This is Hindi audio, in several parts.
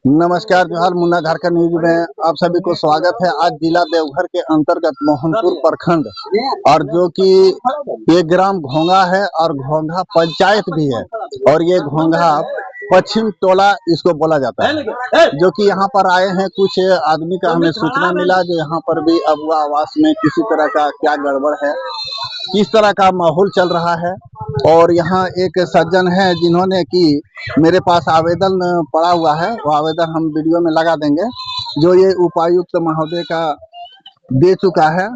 नमस्कार, जोहार। मुन्ना झारखंड न्यूज में आप सभी को स्वागत है। आज जिला देवघर के अंतर्गत मोहनपुर प्रखंड और जो कि ये ग्राम घोंगा है और घोंगा पंचायत भी है और ये घोंगा पश्चिम टोला इसको बोला जाता है, जो कि यहाँ पर आए हैं। कुछ आदमी का हमें सूचना मिला जो यहाँ पर भी अगवा आवास में किसी तरह का क्या गड़बड़ है, किस तरह का माहौल चल रहा है। और यहाँ एक सज्जन है जिन्होंने कि मेरे पास आवेदन पड़ा हुआ है, वो आवेदन हम वीडियो में लगा देंगे, जो ये उपायुक्त महोदय का दे चुका है।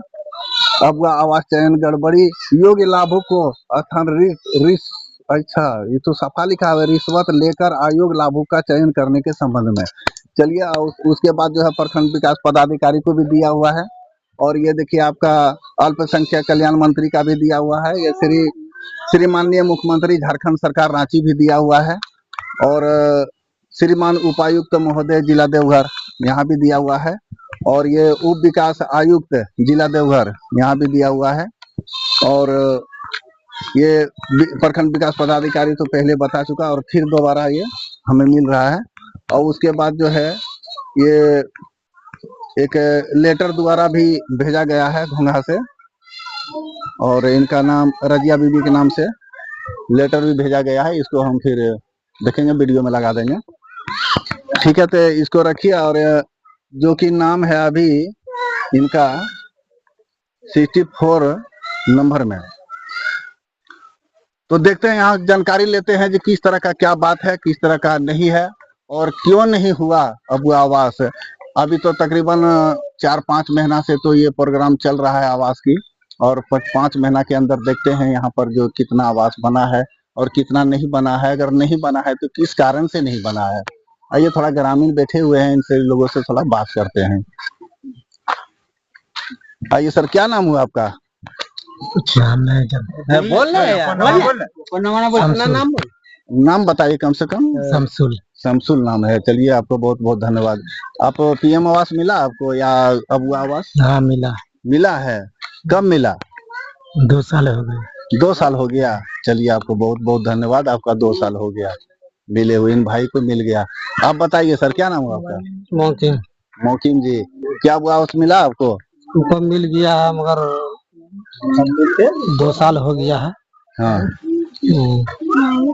अब आवास चयन गड़बड़ी योग्य लाभों को स्थान अच्छा, ये तो सफा लिखा है, रिश्वत लेकर आयोग लाभों का चयन करने के संबंध में। चलिए, उसके बाद जो है प्रखंड विकास पदाधिकारी को भी दिया हुआ है। और ये देखिए आपका अल्पसंख्यक कल्याण मंत्री का भी दिया हुआ है। ये श्री माननीय मुख्यमंत्री झारखंड सरकार रांची भी दिया हुआ है। और श्रीमान उपायुक्त महोदय जिला देवघर यहाँ भी दिया हुआ है। और ये उप विकास आयुक्त जिला देवघर यहाँ भी दिया हुआ है। और ये प्रखंड विकास पदाधिकारी तो पहले बता चुका और फिर दोबारा ये हमें मिल रहा है। और उसके बाद जो है ये एक लेटर द्वारा भी भेजा गया है घोंघा से, और इनका नाम रजिया बीबी के नाम से लेटर भी भेजा गया है। इसको हम फिर देखेंगे, वीडियो में लगा देंगे। ठीक है, तो इसको रखिए। और जो कि नाम है अभी इनका 64 नंबर में, तो देखते हैं, यहाँ जानकारी लेते हैं कि किस तरह का क्या बात है, किस तरह का नहीं है और क्यों नहीं हुआ अब आवास। अभी तो तकरीबन 4-5 महीना से तो ये प्रोग्राम चल रहा है आवास की, और 5 महीना के अंदर देखते हैं यहाँ पर जो कितना आवास बना है और कितना नहीं बना है। अगर नहीं बना है तो किस कारण से नहीं बना है। आइए, थोड़ा ग्रामीण बैठे हुए हैं, इनसे लोगों से थोड़ा बात करते हैं। आइए सर, क्या नाम हुआ आपका? बोल नाम बताइए कम से कम। शमसुल। शमसुल नाम है। चलिए, आपको बहुत बहुत धन्यवाद। आप पीएम आवास मिला आपको या अबुआ आवास? हाँ, मिला है। कब मिला? 2 साल हो गए। 2 साल हो गया। चलिए, आपको बहुत बहुत धन्यवाद। आपका 2 साल हो गया मिले हुए, इन भाई को मिल गया। आप बताइए सर, क्या नाम हुआ आपका? मौकिम। मौकिम जी, क्या आवास मिला आपको? हमको मिल गया है, मगर 2 साल हो गया है। हाँ,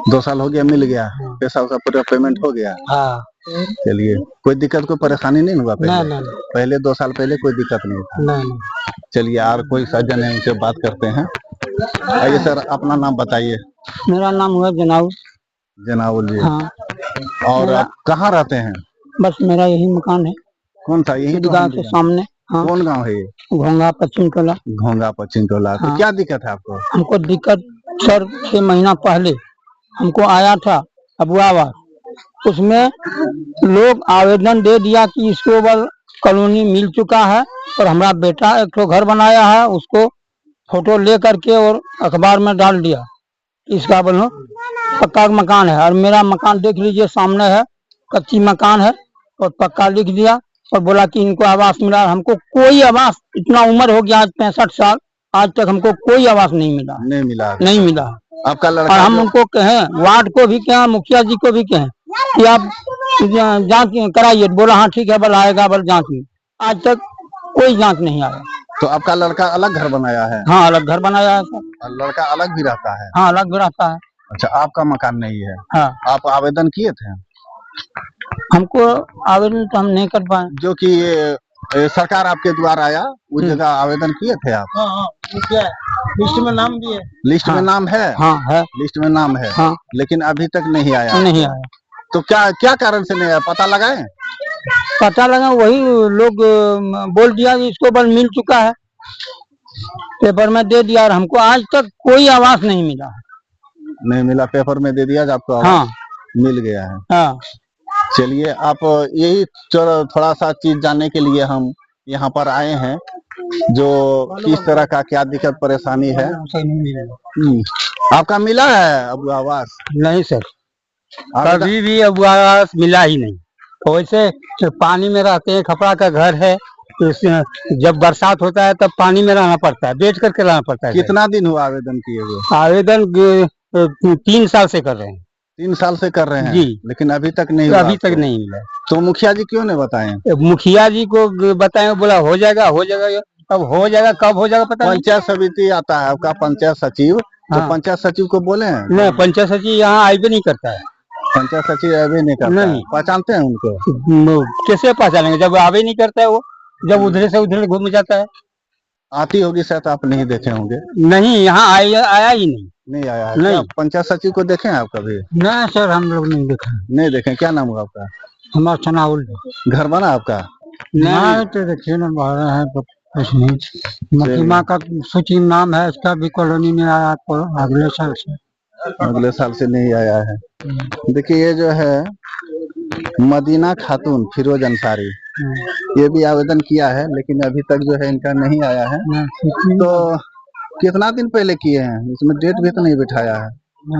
2 साल हो गया, मिल गया। पैसा वैसा पूरा पेमेंट हो गया? हाँ। चलिए, कोई दिक्कत, कोई परेशानी नहीं हुआ पहले? नहीं। पहले 2 साल पहले कोई दिक्कत नहीं था? नहीं। चलिए, और कोई सज्जन है, उनसे बात करते हैं। आइए सर, अपना नाम बताइए। मेरा नाम हुआ जनाउल जी। हाँ। और आप कहाँ रहते हैं? बस मेरा यही मकान है। कौन सा? यही गाँव के सामने। हाँ। कौन गांव है ये? घोंगा पश्चिम टोला। घोंगा पश्चिम टोला। हाँ। तो क्या दिक्कत है आपको? हमको दिक्कत सर 6 महीना पहले हमको आया था अबुआ आवास। उसमें लोग आवेदन दे दिया कि इसको बल कॉलोनी मिल चुका है, और हमारा बेटा एक तो घर बनाया है, उसको फोटो ले करके और अखबार में डाल दिया। इसका बोलो पक्का मकान है, और मेरा मकान देख लीजिए सामने है, कच्ची मकान है, और पक्का लिख दिया और बोला कि इनको आवास मिला। हमको कोई आवास, इतना उम्र हो गया आज 65 साल, आज तक हमको कोई आवास नहीं मिला। आपका लड़का? और हम उनको कहें, वार्ड को भी कहें, मुखिया जी को भी कहें कि आप जांच कराइए। बोला हाँ ठीक है, बल आएगा बल जांच में। आज तक कोई जांच नहीं आया। तो आपका लड़का अलग घर बनाया है? हाँ, अलग घर बनाया है सर। लड़का अलग भी रहता है? हाँ, अलग भी रहता है। अच्छा, आपका मकान नहीं है? हाँ। आप आवेदन किए थे? हमको आवेदन तो हम नहीं कर पाए। जो कि ये सरकार आपके द्वारा आया, उस जगह आवेदन किए थे आप? हाँ, लिस्ट में नाम भी है। लिस्ट में नाम है? हाँ है। लिस्ट में नाम है। हाँ। लेकिन अभी तक नहीं आया? नहीं आया। तो क्या कारण से नहीं आया, पता लगाए? पता लगा, वही लोग बोल दिया कि इसको बल मिल चुका है, पेपर में दे दिया, और हमको आज तक कोई आवास नहीं मिला। नहीं मिला? पेपर में दे दिया आपको? हाँ, मिल गया है। हाँ। चलिए, आप यही थोड़ा सा चीज जानने के लिए हम यहाँ पर आए हैं, जो किस तरह का क्या दिक्कत परेशानी है। आपका मिला है अब आवास? नहीं सर, कभी भी अब आवास मिला ही नहीं। वैसे पानी में रहते हैं, खपड़ा का घर है, तो जब बरसात होता है तब पानी में रहना पड़ता है, बैठ करके रहना पड़ता है। कितना दिन हुआ आवेदन किए हुए? आवेदन 3 साल से कर रहे हैं। 3 साल से कर रहे हैं जी। लेकिन अभी तक नहीं हुआ अभी तक आपको। नहीं मिला। तो मुखिया जी क्यों नहीं बताए? मुखिया जी को बताए, बोला हो जाएगा हो जाएगा, अब हो जाएगा कब हो जाएगा पता नहीं। पंचायत समिति आता है आपका पंचायत सचिव, तो हाँ। पंचायत सचिव को बोले हैं? नहीं, पंचायत सचिव यहाँ आई भी नहीं करता है। पंचायत सचिव अभी नहीं करता है। नहीं। पहचानते हैं उनको? कैसे पहचानेंगे जब आवे नहीं करता है वो, जब उधर से उधर घूम जाता है। आती होगी शायद, आप नहीं देखे होंगे। नहीं, यहाँ आया ही नहीं। नहीं आया है? नहीं। क्या पंचायत सचिव को देखे हैं आप कभी? नहीं सर, हम लोग नहीं देखा। नहीं देखे। क्या नाम हुआ आपका? हमारा छनाउल घर बना आपका? नहीं तो देखिए ना, बारह है तो कुछ नहीं। मकीमा का सूची नाम है, उसका भी कॉलोनी में आया तो अगले साल से। अगले साल से नहीं आया है। देखिए ये जो है मदीना खातून फिरोज अंसारी, ये भी आवेदन किया है लेकिन अभी तक जो है इनका नहीं आया है। तो कितना दिन पहले किए हैं? इसमें डेट भी तो नहीं बिठाया है।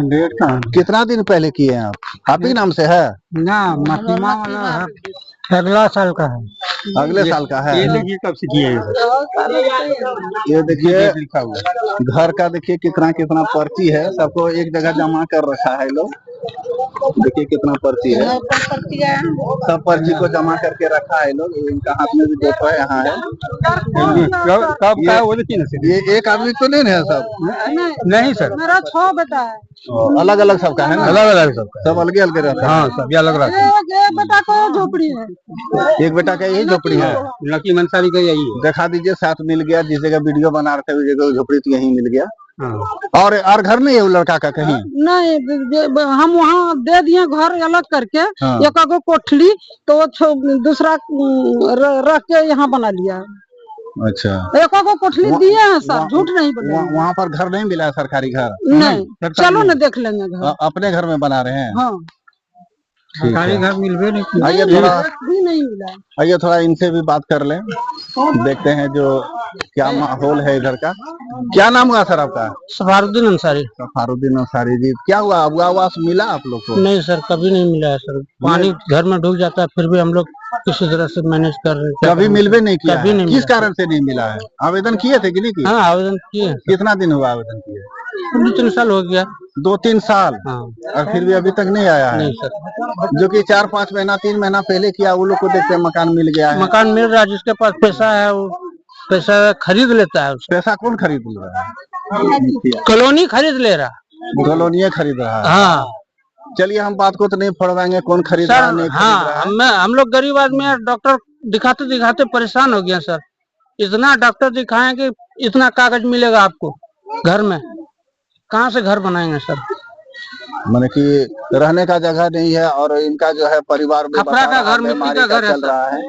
डेट कहाँ? कितना दिन पहले किए हैं आप ही नाम से है? ना, मकीमा वाला है, अगला साल का है। अगले साल का है। ये देखिए कब से किए हैं। ये देखिए घर का, देखिए कितना कितना पर्ची है, सबको एक जगह जमा कर रखा है लोग। देखिए कितना पर्ची है, सब पर्ची को जमा करके रखा है लोग। इनका हाथ में भी देखो है, यहाँ है। कब का है वो देखिए ना। ये एक आदमी तो नहीं है सब? नहीं सर, मेरा 6 बेटा है। अलग अलग सबका है ना? अलग अलग सबका। सब अलग अलग रहता है। हाँ, सब अलग अलग। एक बेटा को झोपड़ी है। एक बेटा का यही झोपड़ी है? नकी मंसारी का यही है। दिखा दीजिए, साथ मिल गया। जिस जगह वीडियो बना रहे थे उस जगह झोपड़ी तो यही मिल गया। हाँ। और घर नहीं है वो लड़का का कहीं? नहीं, हम वहाँ दे दिए घर अलग करके। हाँ। एक को कोठली तो वो दूसरा रख के यहाँ बना लिया। अच्छा। एक को कोठली दिए हैं सर, झूठ नहीं बोले। वहाँ पर घर नहीं मिला है? सरकारी घर नहीं, चलो ना देख लेंगे घर। अपने घर में बना रहे हैं? हाँ, सरकारी घर मिलवे नहीं किया। आइए थोड़ा, भी नहीं मिला। आइए थोड़ा इनसे भी बात कर लें, देखते हैं जो क्या माहौल है इधर का। क्या नाम हुआ सर आपका? सफारुद्दीन अंसारी। सफारुद्दीन अंसारी जी, क्या हुआ? आवास मिला आप लोग को? नहीं सर, कभी नहीं मिला है सर। पानी घर में ढुक जाता है, फिर भी हम लोग किसी तरह से मैनेज कर रहे हैं। कभी मिलवे नहीं किया? कभी नहीं। किस कारण से नहीं मिला है? आवेदन किए थे कि नहीं किए? हाँ, आवेदन किए। कितना दिन हुआ आवेदन किए? 2-3 साल हो गया। 2-3 साल? हाँ। और फिर भी अभी तक नहीं आया है? नहीं सर। जो कि 4-5 महीना 3 महीना पहले किया, वो लोग को देखते हैं मकान मिल गया है। मकान मिल रहा है, जिसके पास पैसा है वो पैसा खरीद लेता है। पैसा कौन खरीद रहा है? कॉलोनी खरीद ले रहा। कॉलोनी खरीद रहा है। हाँ। चलिए हम बात को तो नहीं फोड़वाएंगे, कौन खरीद रहा है नहीं खरीद रहा है। हम लोग गरीब आदमी है, डॉक्टर दिखाते दिखाते परेशान हो गया सर। इतना डॉक्टर दिखाए कि इतना कागज मिलेगा आपको घर में, कहाँ से घर बनाएंगे सर? माने कि रहने का जगह नहीं है और इनका जो है परिवार भी खपरा का घर, मिट्टी बीमारी का घर है चल रहा है,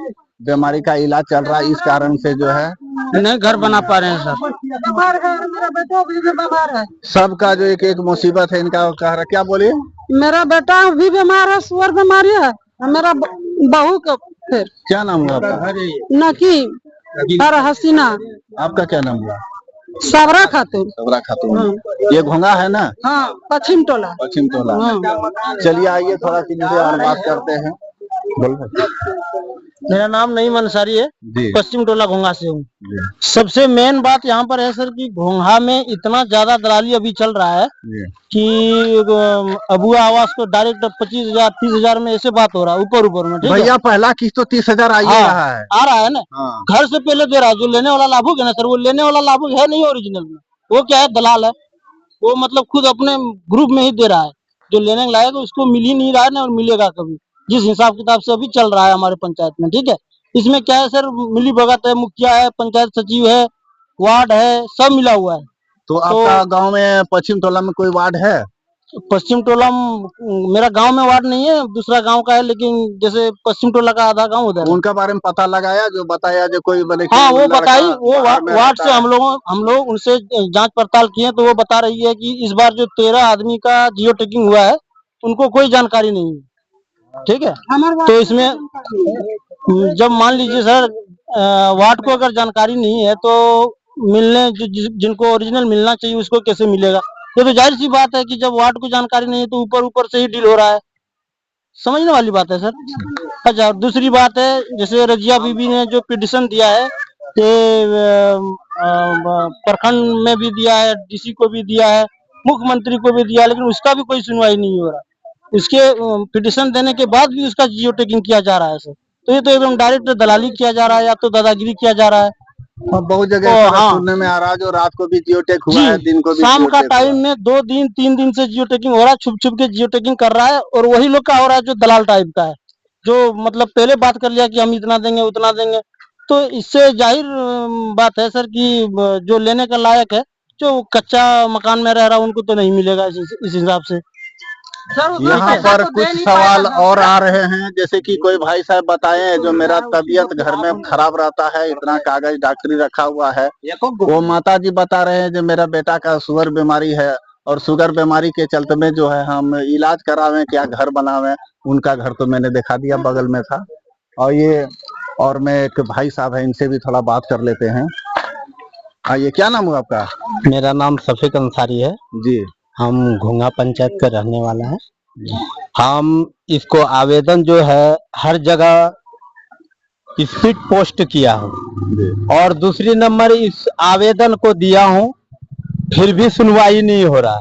बीमारी का इलाज चल रहा है, इस कारण से जो है नहीं घर बना पा रहे हैं सर। बीमार है, मेरा बेटा भी बीमार है। सबका जो एक एक मुसीबत है इनका कह रहा। क्या बोलिए? मेरा बेटा भी बीमार है, सुअर बीमारी है। मेरा बहू का फिर क्या नाम हुआ आपका? नकी और हसीना। आपका क्या नाम हुआ? सबरा खातून। सबरा खातून। ये घोंगा है ना? हाँ, पश्चिम टोला। पश्चिम टोला। चलिए आइए थोड़ा सी और बात करते हैं। बोलो। मेरा नाम नईम अंसारी है, जी। पश्चिम टोला घोंघा से हूँ। सबसे मेन बात यहाँ पर है सर कि घोंघा में इतना ज्यादा दलाली अभी चल रहा है कि अबुआ आवास को डायरेक्ट 25,000 30,000 में ऐसे बात हो रहा है ऊपर में। भैया पहला किस्त तो 30,000 आ रहा है। आ रहा है ना। हाँ। घर से पहले दे रहा है। जो लेने वाला लाभुक है ना सर, वो लेने वाला लाभुक है नहीं ओरिजिनल में। वो क्या है, दलाल है। वो मतलब खुद अपने ग्रुप में ही दे रहा है। जो लेने लायक उसको मिल ही नहीं रहा है ना, और मिलेगा कभी, जिस हिसाब किताब से अभी चल रहा है हमारे पंचायत में। ठीक है, इसमें क्या है सर, मिली भगत है, मुखिया है, पंचायत सचिव है, वार्ड है, सब मिला हुआ है। तो आपका गांव में पश्चिम टोला में कोई वार्ड है? पश्चिम टोला मेरा गांव में वार्ड नहीं है, दूसरा गांव का है। लेकिन जैसे पश्चिम टोला का आधा गांव उधर। उनका बारे में पता लगाया, जो बताया जो कोई बने? हाँ, वो बताई। वो वार्ड से हम लोग उनसे जांच पड़ताल किए तो वो बता रही है कि इस बार जो 13 आदमी का जियो टैगिंग हुआ है उनको कोई जानकारी नहीं है। ठीक है, तो इसमें जब मान लीजिए सर वार्ड को अगर जानकारी नहीं है तो मिलने जिनको ओरिजिनल मिलना चाहिए उसको कैसे मिलेगा? ये तो जाहिर सी बात है कि जब वार्ड को जानकारी नहीं है तो ऊपर से ही डील हो रहा है। समझने वाली बात है सर। अच्छा, दूसरी बात है, जैसे रजिया बीबी ने जो पिटीशन दिया है प्रखंड में भी दिया है, डीसी को भी दिया है, मुख्यमंत्री को भी दिया है, लेकिन उसका भी कोई सुनवाई नहीं हो रहा। उसके पिटिशन देने के बाद भी उसका जियो टैगिंग किया जा रहा है सर। तो ये तो एकदम डायरेक्ट दलाली किया जा रहा है या तो दादागिरी किया जा रहा है। और बहुत जगह तो ऐसा हाँ सुनने में आ रहा है जो रात को भी जियो टैग हुआ है, जी, दिन को भी शाम जियो का टैग टाइम हुआ। में 2 दिन 3 दिन से जियो टैगिंग हो रहा है, छुप छुप के जियो टैगिंग कर रहा है और वही लोग का हो रहा है जो दलाल टाइप का है, जो मतलब पहले बात कर लिया कि हम इतना देंगे उतना देंगे। तो इससे जाहिर बात है सर कि जो लेने का लायक है, जो कच्चा मकान में रह रहा है उनको तो नहीं मिलेगा इस हिसाब से। यहाँ पर कुछ सवाल और आ रहे हैं, जैसे कि कोई भाई साहब बताए जो मेरा तबीयत घर में खराब रहता है, इतना कागज डॉक्टरी रखा हुआ है। वो माता जी बता रहे हैं जो मेरा बेटा का शुगर बीमारी है और शुगर बीमारी के चलते में जो है हम इलाज करावें क्या घर बनावें। उनका घर तो मैंने दिखा दिया बगल में था। और मैं एक भाई साहब है, इनसे भी थोड़ा बात कर लेते हैं। ये क्या नाम हुआ आपका? मेरा नाम सफीक अंसारी है जी। हम घोंगा पंचायत का रहने वाला है। हम इसको आवेदन जो है हर जगह स्पीड पोस्ट किया हूँ और दूसरी नंबर इस आवेदन को दिया हूँ, फिर भी सुनवाई नहीं हो रहा।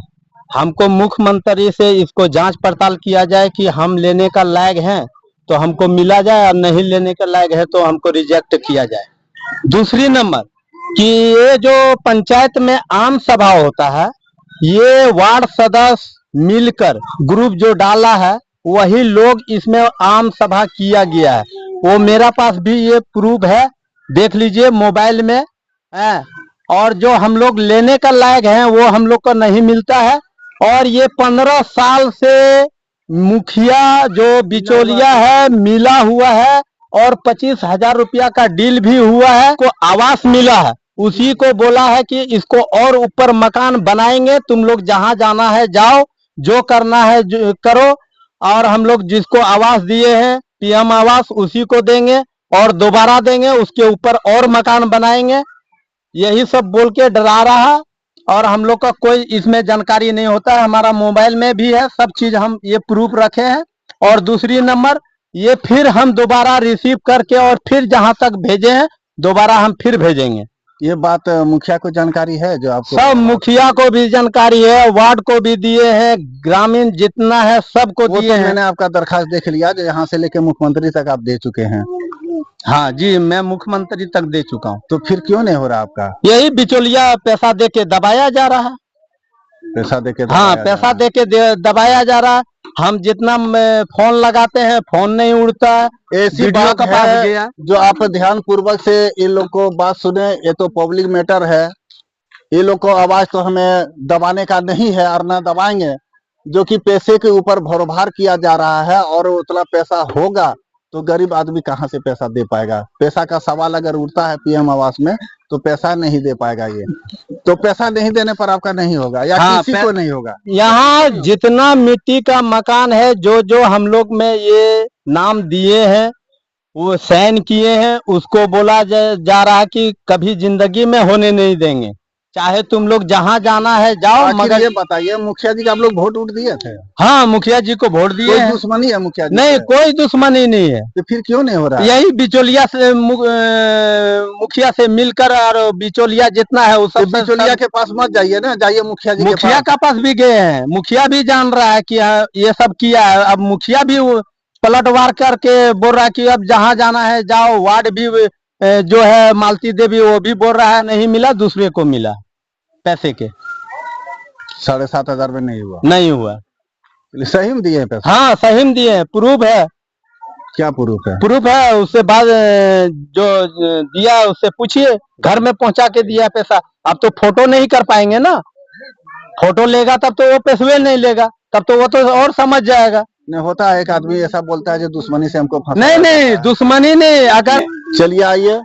हमको मुख्यमंत्री से इसको जांच पड़ताल किया जाए कि हम लेने का लायक हैं तो हमको मिला जाए और नहीं लेने का लायक है तो हमको रिजेक्ट किया जाए। दूसरी नंबर कि ये जो पंचायत में आम सभा होता है, ये वार्ड सदस्य मिलकर ग्रुप जो डाला है वही लोग इसमें आम सभा किया गया है। वो मेरा पास भी ये प्रूफ है, देख लीजिए मोबाइल में है। और जो हम लोग लेने का लायक हैं वो हम लोग को नहीं मिलता है। और ये 15 साल से मुखिया जो बिचौलिया है मिला हुआ है और 25,000 रुपया का डील भी हुआ है, को आवास मिला है, उसी को बोला है कि इसको और ऊपर मकान बनाएंगे, तुम लोग जहां जाना है जाओ, जो करना है जो करो। और हम लोग जिसको आवास दिए हैं पीएम आवास उसी को देंगे और दोबारा देंगे, उसके ऊपर और मकान बनाएंगे, यही सब बोल के डरा रहा है। और हम लोग का कोई इसमें जानकारी नहीं होता है। हमारा मोबाइल में भी है सब चीज, हम ये प्रूफ रखे हैं। और दूसरी नंबर ये फिर हम दोबारा रिसीव करके और फिर जहां तक भेजे हैं दोबारा हम फिर भेजेंगे। ये बात मुखिया को जानकारी है जो आपको? सब मुखिया को भी जानकारी है, वार्ड को भी दिए हैं, ग्रामीण जितना है सबको वो दिए तो हैं। मैंने आपका दरखास्त देख लिया जो यहाँ से लेके मुख्यमंत्री तक आप दे चुके हैं। हाँ जी, मैं मुख्यमंत्री तक दे चुका हूँ। तो फिर क्यों नहीं हो रहा आपका? यही बिचौलिया पैसा दे के दबाया जा रहा है। पैसा देके हाँ, पैसा दे के दबाया जा रहा है। हम जितना फोन लगाते हैं फोन नहीं उड़ता है। ऐसी बात है जो आप ध्यान पूर्वक से इन लोग को बात सुने, ये तो पब्लिक मैटर है। ये लोग को आवाज तो हमें दबाने का नहीं है और ना दबाएंगे, जो कि पैसे के ऊपर भरोभार किया जा रहा है। और उतना पैसा होगा तो गरीब आदमी कहाँ से पैसा दे पाएगा? पैसा का सवाल अगर उठता है पीएम आवास में तो पैसा नहीं दे पाएगा। ये तो पैसा नहीं देने पर आपका नहीं होगा या हाँ, किसी को नहीं होगा। यहाँ जितना मिट्टी का मकान है जो जो हम लोग में ये नाम दिए हैं वो साइन किए हैं, उसको बोला जा रहा है कि कभी जिंदगी में होने नहीं देंगे, चाहे तुम लोग जहाँ जाना है जाओ। मगर ये बताइए मुखिया जी का आप लोग वोट दिए थे? हाँ, मुखिया जी को वोट दिए हैं। दुश्मनी है मुखिया जी? नहीं, कोई दुश्मनी नहीं है। तो फिर क्यों नहीं हो रहा? यही बिचौलिया से मुखिया से मिलकर, और बिचौलिया जितना है उस बिचौलिया के पास मत जाइए ना, जाइए मुखिया जी मुखिया का पास भी गए हैं। मुखिया भी जान रहा है कि ये सब किया है। अब मुखिया भी पलटवार करके बोल रहा है कि अब जहाँ जाना है जाओ। वार्ड भी जो है मालती देवी वो भी बोल रहा है नहीं मिला, दूसरे को मिला पैसे के। 7,500 में नहीं हुआ। सही में दिए पैसा? हाँ, सही में दिए, प्रूफ है। क्या प्रूफ है? प्रूफ है, उससे बाद जो दिया उससे पूछिए, घर में पहुंचा के दिया पैसा। अब तो फोटो नहीं कर पाएंगे ना, फोटो लेगा तब तो वो पैसे नहीं लेगा, तब तो वो तो और समझ जाएगा। नहीं होता है, एक आदमी ऐसा बोलता है जो दुश्मनी से हमको फंसा। नहीं नहीं, दुश्मनी नहीं। अगर चलिए आइए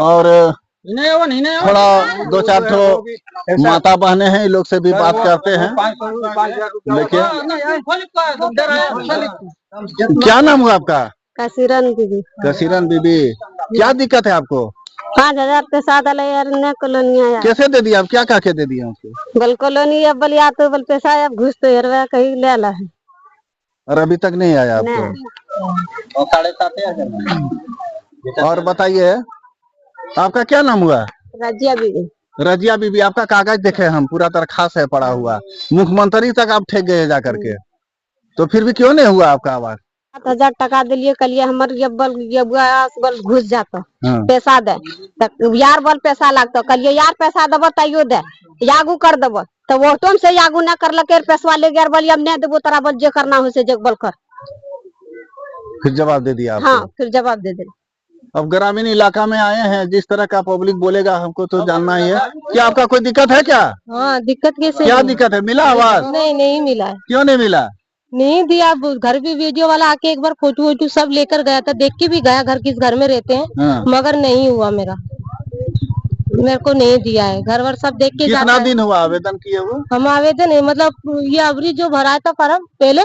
और थोड़ा 2-4 ठो माता बहने हैं, इन लोग से भी बात करते हैं। देखिए क्या नाम हुआ आपका? कसीरन बीबी। कसीरन बीबी, क्या दिक्कत है आपको? 5,000 पैसा दल कॉलोनी आया। कैसे दे दिया? आप क्या कह के दे दिए उसको? बल कॉलोनी अब बलिया तो बल पैसा अब घुस तो हरवा कहीं ले ला है और अभी तक नहीं आया आपको? 7,500। और बताइए आपका क्या नाम हुआ? रजिया बीबी। रजिया बीबी, आपका कागज देखे हम, पूरा दरखास्त है पड़ा हुआ, मुख्यमंत्री तक आप ठेक गए जा करके। तो फिर भी क्यों नहीं हुआ आपका आवास? 7,000 टका दिलिए कलिए हमर ये बल घुस जाता हाँ। पैसा दे यार बल पैसा लागतो कलिए यार पैसा देबो तैयो दे यागू कर देबो तो वो तुम से यागू ना करलके पैसा ले गया बल अब नहीं देबो तोरा बल जे करना हो से जग बल कर। फिर जवाब दे दिया आपको? हाँ फिर जवाब दे दे। अब ग्रामीण इलाका में आए हैं, जिस तरह का पब्लिक बोलेगा हमको तो जानना ही है। क्या आपका कोई दिक्कत है क्या? हाँ दिक्कत कैसे? क्या दिक्कत है? मिला आवास? नहीं मिला है। क्यों नहीं मिला? नहीं दिया। घर भी वीडियो वाला आके एक बार फोटो वोटो सब लेकर गया था, देख के भी गया घर किस घर में रहते हैं। हाँ। मगर नहीं हुआ मेरे को नहीं दिया है। घर वर सब देख के कितना दिन हुआ आवेदन किए हुए? हम आवेदन है मतलब ये अबरी जो भरा था फॉर्म पहले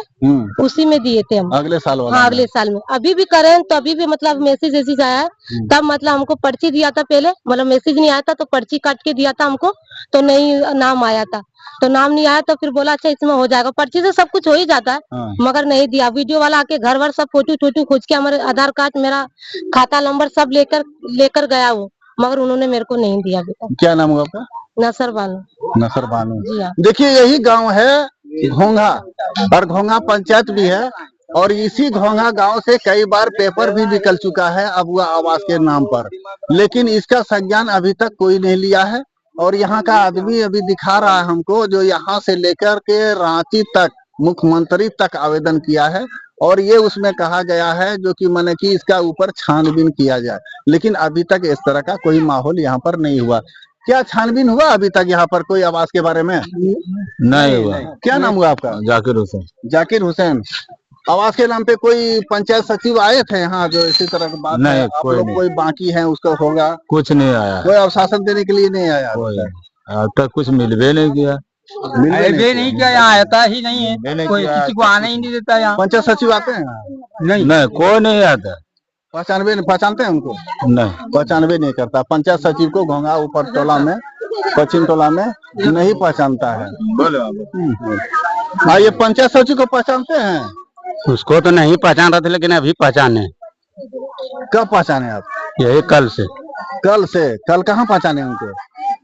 उसी में दिए थे हम अगले साल वाला? हाँ अगले साल में। अभी भी करें तो अभी भी मतलब मैसेज ऐसी आया है तब मतलब हमको पर्ची दिया था पहले, मतलब मैसेज नहीं आया था तो पर्ची काट के दिया था हमको तो नहीं नाम आया था, तो नाम नहीं आया तो फिर बोला अच्छा इसमें हो जाएगा, पर्ची से सब कुछ हो ही जाता है। हाँ। मगर नहीं दिया। वीडियो वाला आके घर वर सब फोटो टोटो खोज के हमारे आधार कार्ड मेरा खाता नंबर सब लेकर गया वो, मगर उन्होंने मेरे को नहीं दिया अभी तक। क्या नाम हुआ आपका? नसर बानो। नसर बानो जी हाँ। देखिए यही गांव है घोंघा, और घोंघा पंचायत भी है, और इसी घोंघा गांव से कई बार पेपर भी निकल चुका है अबुआ आवास के नाम पर, लेकिन इसका संज्ञान अभी तक कोई नहीं लिया है। और यहाँ का आदमी अभी दिखा रहा है हमको जो यहाँ से लेकर के रांची तक मुख्यमंत्री तक आवेदन किया है, और ये उसमें कहा गया है जो कि माने कि इसका ऊपर छानबीन किया जाए, लेकिन अभी तक इस तरह का कोई माहौल यहाँ पर नहीं हुआ। क्या छानबीन हुआ अभी तक यहाँ पर कोई आवास के बारे में? नहीं हुआ। क्या नाम हुआ आपका? जाकिर हुसैन। जाकिर हुसैन। आवास के नाम पे कोई पंचायत सचिव आए थे यहाँ जो इसी तरह की बात नहीं, है? आप लोग कोई बाकी है उसका होगा? कुछ नहीं आया, कोई अवशासन देने के लिए नहीं आया? अब तक कुछ मिलवे नहीं किया। नहीं किया, यहाँ आता ही नहीं है कोई, किसी को आने ही नहीं देता यहाँ। पंचायत सचिव आते हैं? नहीं कोई नहीं आता। पहचानते हैं उनको? नहीं पहचानबे नहीं करता। पंचायत सचिव को घोंघा ऊपर टोला में पश्चिम टोला में नहीं पहचानता है। ये पंचायत सचिव को पहचानते हैं? उसको तो नहीं पहचान रहे थे, लेकिन अभी पहचाने। कब पहचाने आप? यही कल से। कल कहाँ पहचाने उनको?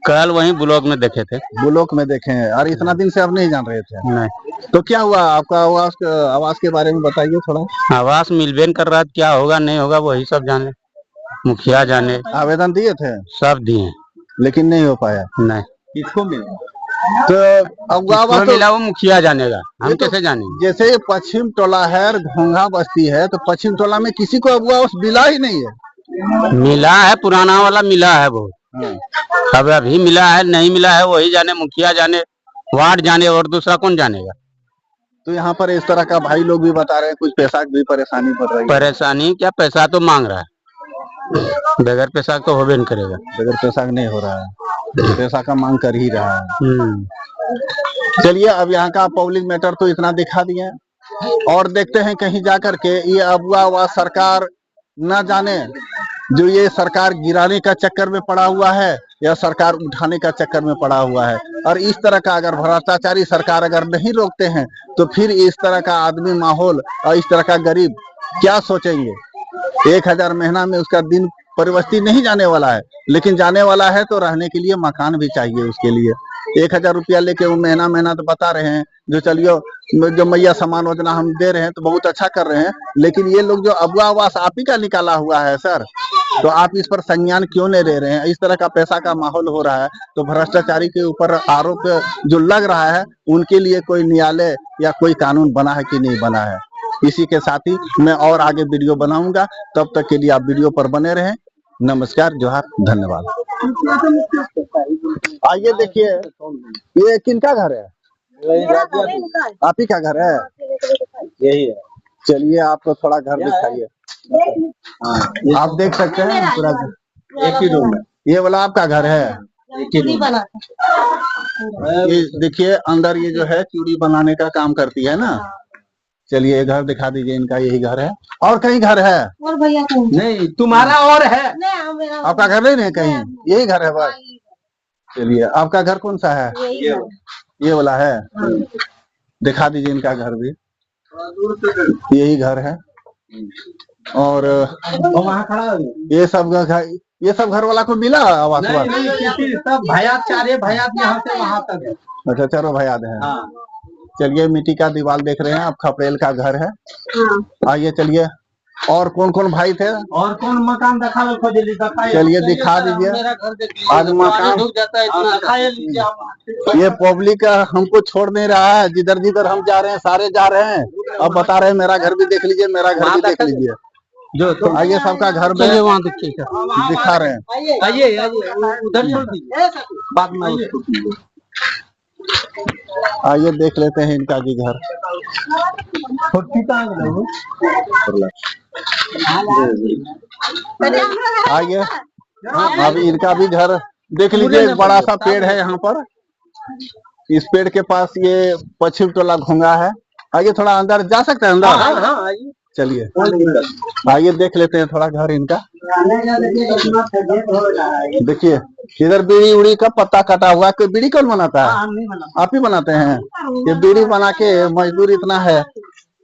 कल वहीं ब्लॉक में देखे थे। ब्लॉक में देखे हैं, और इतना दिन से आप नहीं जान रहे थे? नहीं। तो क्या हुआ आपका आवास के बारे में बताइए थोड़ा। आवास मिलवे नहीं कर रहा, क्या होगा नहीं होगा वही सब जाने, मुखिया जाने। आवेदन दिए थे? सब दिए लेकिन नहीं हो पाया। नहीं। किसको मिला? तो अब आवास मिला वो मुखिया जानेगा, हम कैसे जानेंगे? जैसे पश्चिम टोला है और घोंघा बस्ती है, तो पश्चिम टोला में किसी को अब आवास मिला ही नहीं है। मिला है, पुराना वाला मिला है बहुत। अब अभी मिला है नहीं मिला है वही जाने, मुखिया जाने, वार्ड जाने, और दूसरा कौन जानेगा। तो यहाँ पर इस तरह का भाई लोग भी बता रहे हैं कुछ पैसा की भी परेशानी पड़ रही है। परेशानी क्या, पैसा तो मांग रहा है, बगैर पैसा तो होबे नहीं करेगा। बगैर पैसा नहीं हो रहा है, पैसा का मांग कर ही रहा है। चलिए अब यहाँ का पब्लिक मैटर तो इतना दिखा दिए, और देखते हैं कहीं जा करके ये अबुआ आवास सरकार न जाने जो ये सरकार गिराने का चक्कर में पड़ा हुआ है या सरकार उठाने का चक्कर में पड़ा हुआ है। और इस तरह का अगर भ्रष्टाचारी सरकार अगर नहीं रोकते हैं तो फिर इस तरह का आदमी माहौल और इस तरह का गरीब क्या सोचेंगे। 1000 महीना में उसका दिन परिवर्तित नहीं जाने वाला है, लेकिन जाने वाला है तो रहने के लिए मकान भी चाहिए उसके लिए। 1000 रुपया लेके वो महीना तो बता रहे हैं जो चलियो जो मैया समान योजना हम दे रहे हैं तो बहुत अच्छा कर रहे हैं, लेकिन ये लोग जो अबुआ आवास आप ही का निकाला हुआ है सर, तो आप इस पर संज्ञान क्यों नहीं ले रहे हैं? इस तरह का पैसा का माहौल हो रहा है तो भ्रष्टाचारी के ऊपर आरोप जो लग रहा है उनके लिए कोई न्यायालय या कोई कानून बना है कि नहीं बना है। इसी के साथ ही मैं और आगे वीडियो बनाऊंगा, तब तक के लिए आप वीडियो पर बने रहें। नमस्कार, जोहार, धन्यवाद। आइए देखिए ये किनका घर है? आप ही का घर है? यही है। चलिए आपको थोड़ा घर दिखाइए। आप देख सकते हैं पूरा एक ही रूम है। ये वाला आपका घर है? एक ही रूम। ये देखिए अंदर ये जो है चूड़ी बनाने का काम करती है ना। चलिए ये घर दिखा दीजिए, इनका यही घर है। और कहीं घर है? और भैया नहीं तुम्हारा और है? आपका घर नहीं है कहीं? यही घर है बस। चलिए आपका घर कौन सा है? ये वाला है। दिखा दीजिए इनका घर भी, यही घर है। और वहाँ खड़ा ये सब घर वाला को मिला आवास? सब भैया, चारे भैया यहाँ से वहाँ तक है। अच्छा चारों भैया हैं। चलिए मिट्टी का दीवार देख रहे हैं आप, खपरेल का घर है। आइए चलिए, और कौन कौन भाई थे और कौन मकान चलिए दिखा दीजिए। आज मकान ये पब्लिक हमको छोड़ नहीं रहा है, जिधर जिधर हम जा रहे हैं सारे जा रहे हैं। अब बता रहे हैं मेरा घर भी देख लीजिए, मेरा घर भी देख लीजिए। जो आइए सबका घर में वहाँ देखिए, दिखा रहे हैं। आइए उधर छोड़ दीजिए, बाद में आइए देख लेते हैं इनका भी घर। आइए अभी इनका भी घर देख लीजिए। एक बड़ा सा पेड़ है यहाँ पर, इस पेड़ के पास ये पश्चिम टोला घोंगा है। आइए थोड़ा अंदर जा सकते हैं अंदर। चलिए आइए देख लेते हैं थोड़ा घर इनका। देखिए इधर बीड़ी उड़ी का पत्ता कटा हुआ है। कोई बीड़ी कौन बनाता है? आप ही बनाते हैं। ये बीड़ी बना के मजदूर इतना है।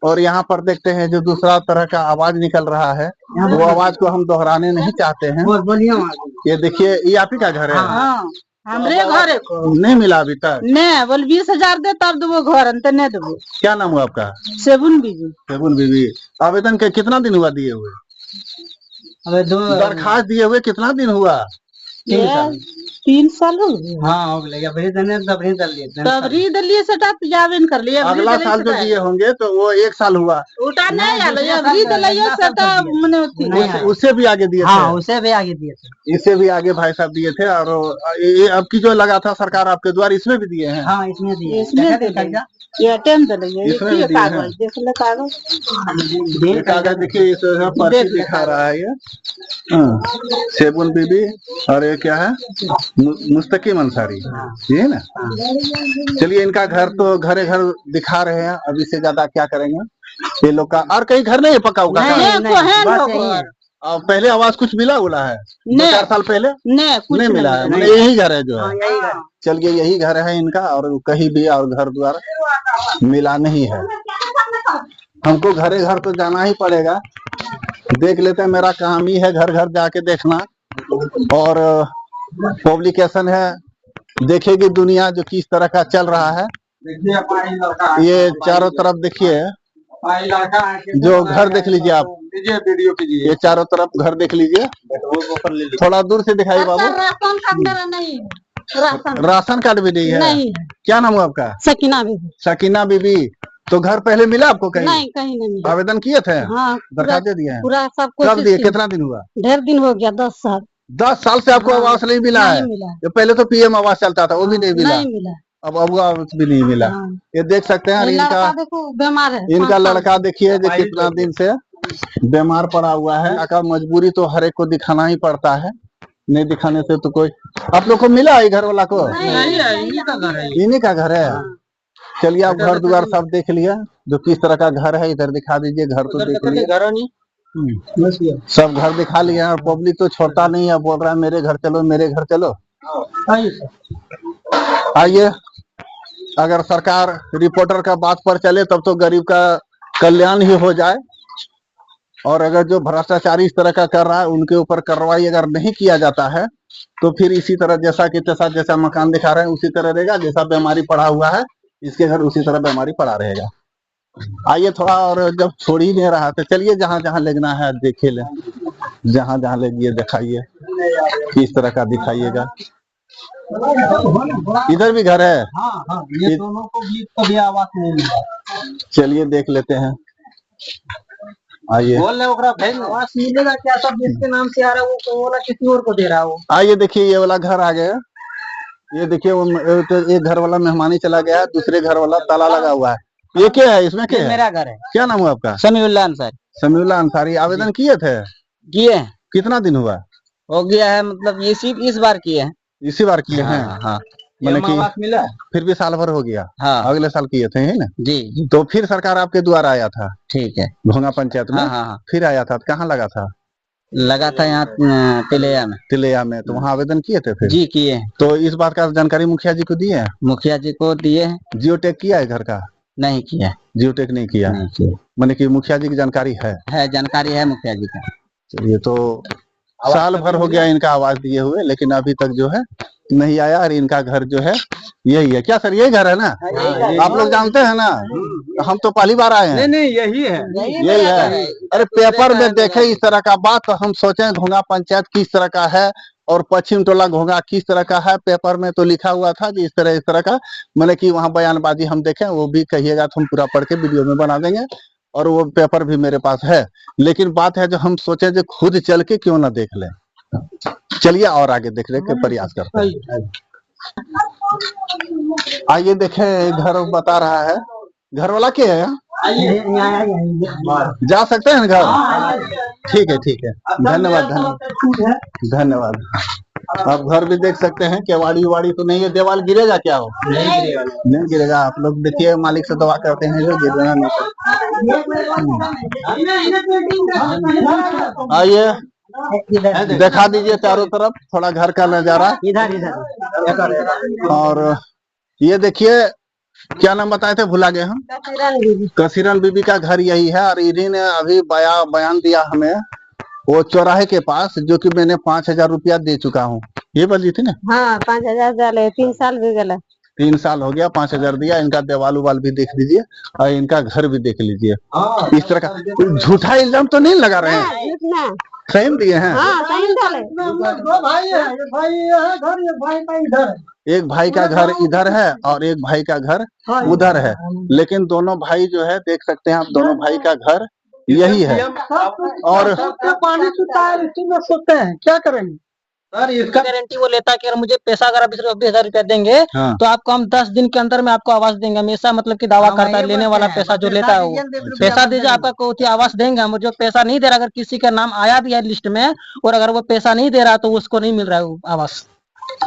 और यहाँ पर देखते हैं जो दूसरा तरह का आवाज निकल रहा है, वो आवाज को हम दोहराने नहीं चाहते हैं। ये देखिए ये आप ही का घर है? हमरे घर नहीं मिला अभी तक? नहीं, बोल 20,000 दे तब देवो घर, अंत नहीं देवो। क्या नाम हुआ आपका? सेबुन बीजी। सेबुन बीबी। आवेदन के कितना दिन हुआ दिए हुए? दरखास्त दिए हुए कितना दिन हुआ? 3 साल हो गए। हाँ हो गया, तबरी दलिए सेटा जावेन कर लिया। अगला साल जो दिए होंगे तो वो 1 साल हुआ। उटा नहीं आलो, अबरी दलिए सेटा मने होती। उससे भी आगे दिए थे। हाँ उसे भी आगे दिए थे। इससे भी आगे भाई साहब दिए थे। और ये अब की जो लगा था सरकार आपके द्वारा, इसमें भी दिए हैं? हाँ इसमें दिए। ये टेम दलिए, इसमें भी ये दिए हैं। कागज देख ले, कागज ये कागज देखिए, इस पर्ची दिखा रहा है ये। सेबुन बीबी और ये क्या है? मुस्तकीम अंसारी, ये ना। चलिए इनका घर तो घरे घर दिखा रहे हैं, अब इससे ज्यादा क्या करेंगे। ये लोग का और कहीं घर नहीं है पक्का उका? पहले आवाज कुछ मिला उला है? 2-4 साल पहले नहीं मिला है, मतलब यही घर है जो है। चलिए यही घर है इनका, और कहीं भी और घर द्वार मिला नहीं है। हमको घरे घर तो जाना ही पड़ेगा। देख लेते हैं, मेरा काम ही है घर घर जाके देखना। और पब्लिकेशन है, देखेगी दुनिया जो किस तरह का चल रहा है। ये चारों तरफ देखिए, जो घर देख लीजिए आप, वीडियो कीजिए। ये चारों तरफ घर देख लीजिए, थोड़ा दूर से दिखाइए बाबू। राशन कार्ड भी नहीं है? नहीं। क्या नाम है आपका? सकीना बीबी। सकीना बीबी। तो घर पहले मिला आपको कहीं? नहीं, कहीं नहीं मिला। आवेदन किए थे? हाँ, दरखास्त दे दिए हैं? पूरा सब कब दिए? कुछ। कितना दिन हुआ? ढेर दिन हो गया, 10 साल। 10 साल से आपको आवास नहीं मिला है? नहीं मिला। जो पहले तो पीएम आवास चलता था, वो भी नहीं मिला। नहीं मिला। अब आवास भी नहीं मिला। ये देख सकते हैं। लड़का देखो बीमार है। इनका लड़का देखिए जो कितना दिन से बीमार पड़ा हुआ है। का मजबूरी तो हर एक को दिखाना ही पड़ता है, नहीं दिखाने से तो कोई। आप लोग को मिला है घर वाला को? इन्हीं का घर है। चलिए आप घर द्वार सब देख लिया, जो किस तरह का घर है। इधर दिखा दीजिए, घर तो देख लिया, सब घर दिखा लिया। और पब्लिक तो छोड़ता नहीं है, बोल रहा है मेरे घर चलो, मेरे घर चलो। आइए, अगर सरकार रिपोर्टर का बात पर चले तब तो गरीब का कल्याण ही हो जाए। और अगर जो भ्रष्टाचारी इस तरह का कर रहा है, उनके ऊपर कार्रवाई अगर नहीं किया जाता है तो फिर इसी तरह जैसा कि तैसा, जैसा मकान दिखा रहे हैं उसी तरह रहेगा। जैसा बीमारी पड़ा हुआ है इसके घर, उसी तरह बीमारी पड़ा रहेगा। आइए थोड़ा, और जब छोड़ ही नहीं रहा तो चलिए जहाँ जहाँ लेना है देखे ले, जहाँ जहाँ लेगिए दिखाइए, किस तरह का दिखाइएगा। इधर भी घर है? हाँ, ये दोनों को भी कभी आवाज नहीं मिला। चलिए देख लेते हैं। आइए बोल रहे आवाज मिलेगा क्या? सब जिसके नाम से आ रहा है वो वाला किसी और को दे रहा है वो। आइए देखिए, ये वाला घर आ गया। ये देखिए वो एक घर वाला मेहमानी चला गया है, दूसरे घर वाला ताला लगा हुआ है। ये क्या है? इसमें क्या है? मेरा घर है। क्या नाम है आपका? समीउल्लाह अंसारी। समीउल्लाह अंसारी। आवेदन किए थे? किए। कितना दिन हुआ? हो गया है, मतलब ये सिर्फ इस बार किए हैं। इसी बार किए हैं? हाँ। मैंने आवास मिला, फिर भी साल भर हो गया। हाँ। अगले साल किए थे, है ना जी। तो फिर सरकार आपके द्वारा आया था? ठीक है। घोंगा पंचायत में? हाँ। फिर आया था? कहाँ लगा था? लगा था यहाँ तिलैया में। तिलैया में। तो वहाँ आवेदन किए थे फिर? जी किए। तो इस बात का जानकारी मुखिया जी को दिए? मुखिया जी को दिए। जियो टैग किया है घर का? नहीं किया। जियो टैग नहीं किया? मैंने कि मुखिया जी की जानकारी है? जानकारी है मुखिया जी का। चलिए, तो साल भर हो गया इनका आवाज दिए हुए, लेकिन अभी तक जो है नहीं आया और इनका घर जो है यही है। क्या सर यही घर है ना? आप लोग जानते हैं ना? हम तो पहली बार आए हैं। नहीं यही है। यही है। अरे पेपर में देखे इस तरह का बात तो हम सोचे घोंघा पंचायत किस तरह का है और पश्चिम टोला घोंघा किस तरह का है। पेपर में तो लिखा हुआ था कि इस तरह का, मैंने कि वहाँ बयानबाजी हम देखें, वो भी कहिएगा तो हम पूरा पढ़ के वीडियो में बना देंगे और वो पेपर भी मेरे पास है। लेकिन बात है जो हम सोचे जो खुद चल के क्यों ना देख लें। चलिए और आगे देखने के प्रयास करते हैं। आइए देखें घर बता रहा है। घर वाला क्या है? जा सकते हैं घर? ठीक है। धन्यवाद। आप घर भी देख सकते हैं। केवाड़ी वाड़ी तो नहीं है। देवाल गिरेगा क्या? हो नहीं गिरेगा। आप लोग देखिए मालिक से दुआ करते हैं जो गिरना नहीं। आइए दिखा दीजिए चारों तरफ थोड़ा घर का नजारा। और ये देखिए क्या नाम बताए थे, भुला गए हम। कसीरन बीबी का घर यही है और इन्हीं ने अभी बयान दिया हमें वो चौराहे के पास, जो कि मैंने 5,000 रुपया दे चुका हूँ। ये बोली थी ना? हाँ 5,000 डाले, 3 साल भी गला। 3 साल हो गया, 5,000 दिया। इनका देवाल उवाल भी देख लीजिए और इनका घर भी देख लीजिए। इस तरह का झूठा इल्जाम तो नहीं लगा रहे हैं? सही में दिए हैं। दो भाई है, एक भाई का इधर, एक भाई का घर इधर है और एक भाई का घर उधर है। लेकिन दोनों भाई जो है देख सकते हैं आप, दोनों भाई का घर यही है। और पानी चुका है, इसी में सोते हैं क्या करेंगे सर। इसका गारंटी वो लेता है कि अगर मुझे पैसा अगर 20,000 रुपया देंगे तो आपको हम 10 दिन के अंदर में आपको आवास देंगे। हमेशा मतलब कि दावा करता है लेने वाला पैसा जो लेता है वो पैसा दीजिए आपका कोई आवास देंगे हम। जो पैसा नहीं दे रहा, अगर किसी का नाम आया भी है लिस्ट में और अगर वो पैसा नहीं दे रहा तो उसको नहीं मिल रहा है आवास।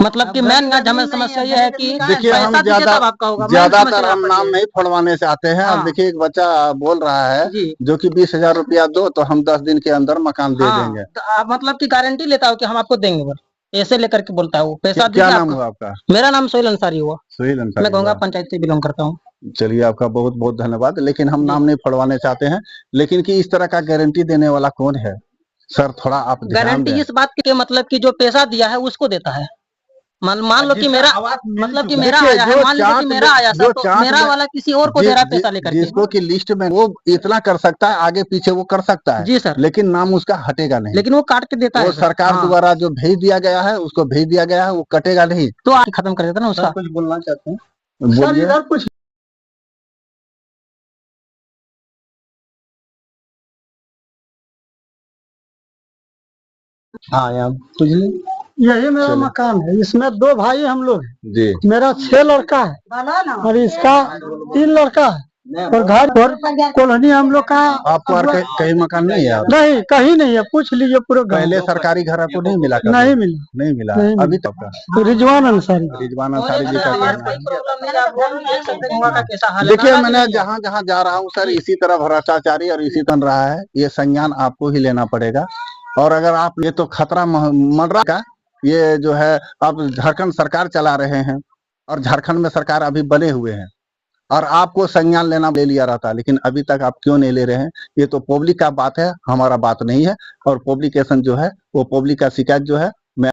मतलब कि मेन हमें समस्या ये है कि देखिए हम ज्यादातर हम नाम नहीं फोड़वाने से आते हैं। अब देखिए एक बच्चा बोल रहा है जो कि 20,000 रुपया दो तो हम 10 दिन के अंदर मकान दे देंगे। मतलब की गारंटी लेता हो कि हम आपको देंगे, ऐसे लेकर के बोलता है वो पैसा। क्या नाम हुआ आपका? मेरा नाम सोहेल अंसारी हुआ। सोहेल अंसारी। मैं घोंघा पंचायत से बिलोंग करता हूँ। चलिए आपका बहुत बहुत धन्यवाद। लेकिन हम नाम नहीं फोड़वाने चाहते हैं। लेकिन कि इस तरह का गारंटी देने वाला कौन है सर? थोड़ा आप गारंटी इस बात के मतलब कि जो पैसा दिया है उसको देता है। मान लो कि मेरा मतलब कि मेरा आया है, मान लीजिए कि मेरा आया सर, तो मेरा वाला किसी और को दे रहा है पैसा लेकर के। जिसको की लिस्ट में वो इतना कर सकता है, आगे पीछे वो कर सकता है जी सर, लेकिन नाम उसका हटेगा नहीं। लेकिन वो काट के देता है। सरकार द्वारा जो भेज दिया गया है उसको भेज दिया गया है, वो कटेगा नहीं। तो आप खत्म कर देता ना उसका। कुछ बोलना चाहते हैं? बोलिए कुछ। हाँ यहाँ कुछ नहीं। यही मेरा मकान है, इसमें 2 भाई हम लोग जी। मेरा 6 लड़का है और इसका 3 लड़का है और घर पर कॉलोनी हम लोग का। आपको और कहीं मकान नहीं है? नहीं कहीं नहीं है, पूछ लीजिए पूरे। पहले सरकारी घर आपको नहीं मिला? नहीं मिला अभी तक। रिजवान अंसारी जी का देखिए मैंने जहाँ जहाँ जा रहा हूँ सर इसी तरह भ्रष्टाचारी और इसी तरह रहा है। ये संज्ञान आपको ही लेना पड़ेगा। और अगर आप ये तो खतरा मंडरा का ये जो है आप झारखंड सरकार चला रहे हैं और झारखंड में सरकार अभी बने हुए हैं और आपको संज्ञान लेना ले लिया रहता, लेकिन अभी तक आप क्यों नहीं ले रहे हैं? ये तो पब्लिक का बात है, हमारा बात नहीं है। और पब्लिकेशन जो है वो पब्लिक का शिकायत जो है मैं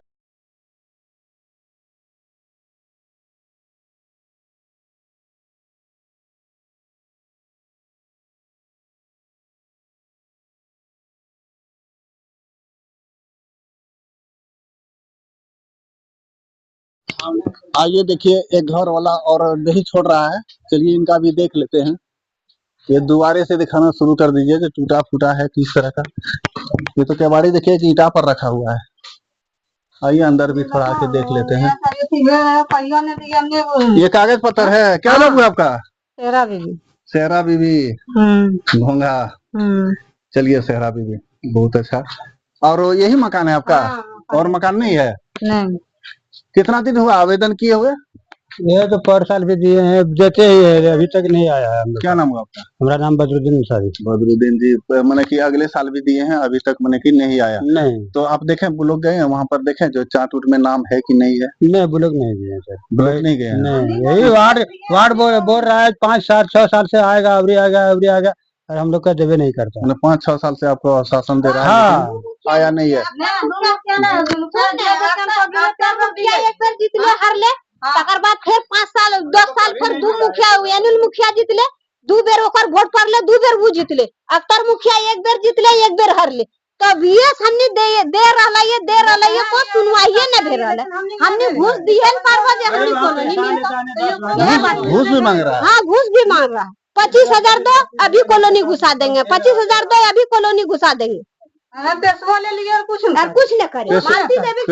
आइए देखिए एक घर वाला और नहीं छोड़ रहा है। चलिए इनका भी देख लेते हैं। ये दोबारे से दिखाना शुरू कर दीजिए कि टूटा फूटा है किस तरह का। ये तो केवाड़ी देखिए कि ईंटा पर रखा हुआ है। आइए अंदर भी थोड़ा आके देख लेते हैं। ये कागज पत्र है। क्या नाम हुआ आपका? सेहरा बीबी घोंघा। चलिए सेहरा बीबी बहुत अच्छा। और यही मकान है आपका? और मकान नहीं है? नहीं। कितना दिन हुआ आवेदन किए हुए? ये तो पर साल भी दिए हैं, देते ही है, अभी तक नहीं आया है। क्या नाम हुआ आपका? हमारा नाम बदरुद्दीन अंसारी। बदरुद्दीन जी मैंने कि अगले साल भी दिए हैं, अभी तक मैंने कि नहीं आया। नहीं तो आप देखें बुलोक गए हैं वहाँ पर देखें जो चार्ट उट में नाम है कि नहीं है? नहीं बुलोक नहीं गए सर। बुलोक नहीं गए? नहीं यही वार्ड बोल रहा है 5-6 साल से आएगा, अवरी आएगा और हम लोग का देवे नहीं करता। 5-6 साल से आपको आश्वासन दे रहा है। हाँ आया नहीं है। एक बार जीतले हारले, तकर बाद फिर 5 साल 10 साल फिर दू मुखिया अनिल मुखिया जीतले, 2 बेर ओकर वोट पड़ले, 2 बेर वो जीतले। अख्तर मुखिया 1 बेर जीतले, 1 बेर हारले। तब ये हमने दे रहला ये को सुनवाइए न भे रहले। हमने घूस दिए न पारवा जे हमने कॉलोनी मिलता। घूस भी मांग रहा है। हाँ, घूस भी मांग रहा है। 25,000 दो अभी कॉलोनी घुसा देंगे, 25,000 दो अभी कॉलोनी घुसा देंगे। पैसवा ले लिए और कुछ न करे। मालती देवी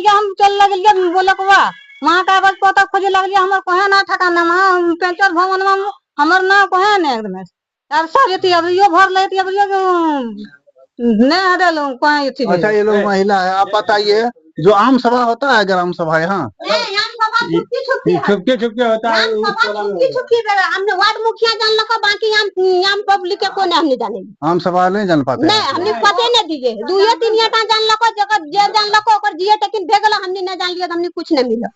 हम चल लगे बोलकवा वहाँ कागज पता खोजे लगलिए, हमर कहे ना ठकाना वहाँ पंचायत भवन में हमर ना कहे ना एकदम अब सब ये अब यो भर लेती अब यो नहीं हटे लोग कहे। अच्छा, ये लोग महिला है। आप बताइए, जो आम सभा होता है ग्राम सभा यहाँ छुपके होता है। हमने वार्ड मुखिया जानल को, बाकी आम पब्लिक के कोने हमने जाने आम सभा नहीं जान पाते नहीं, हमने पते नहीं दिए। 2-3 जानल को, जगह जे जानल को ओकर जिए लेकिन भेगल हमने नहीं जान लिया, हमने कुछ नहीं मिला,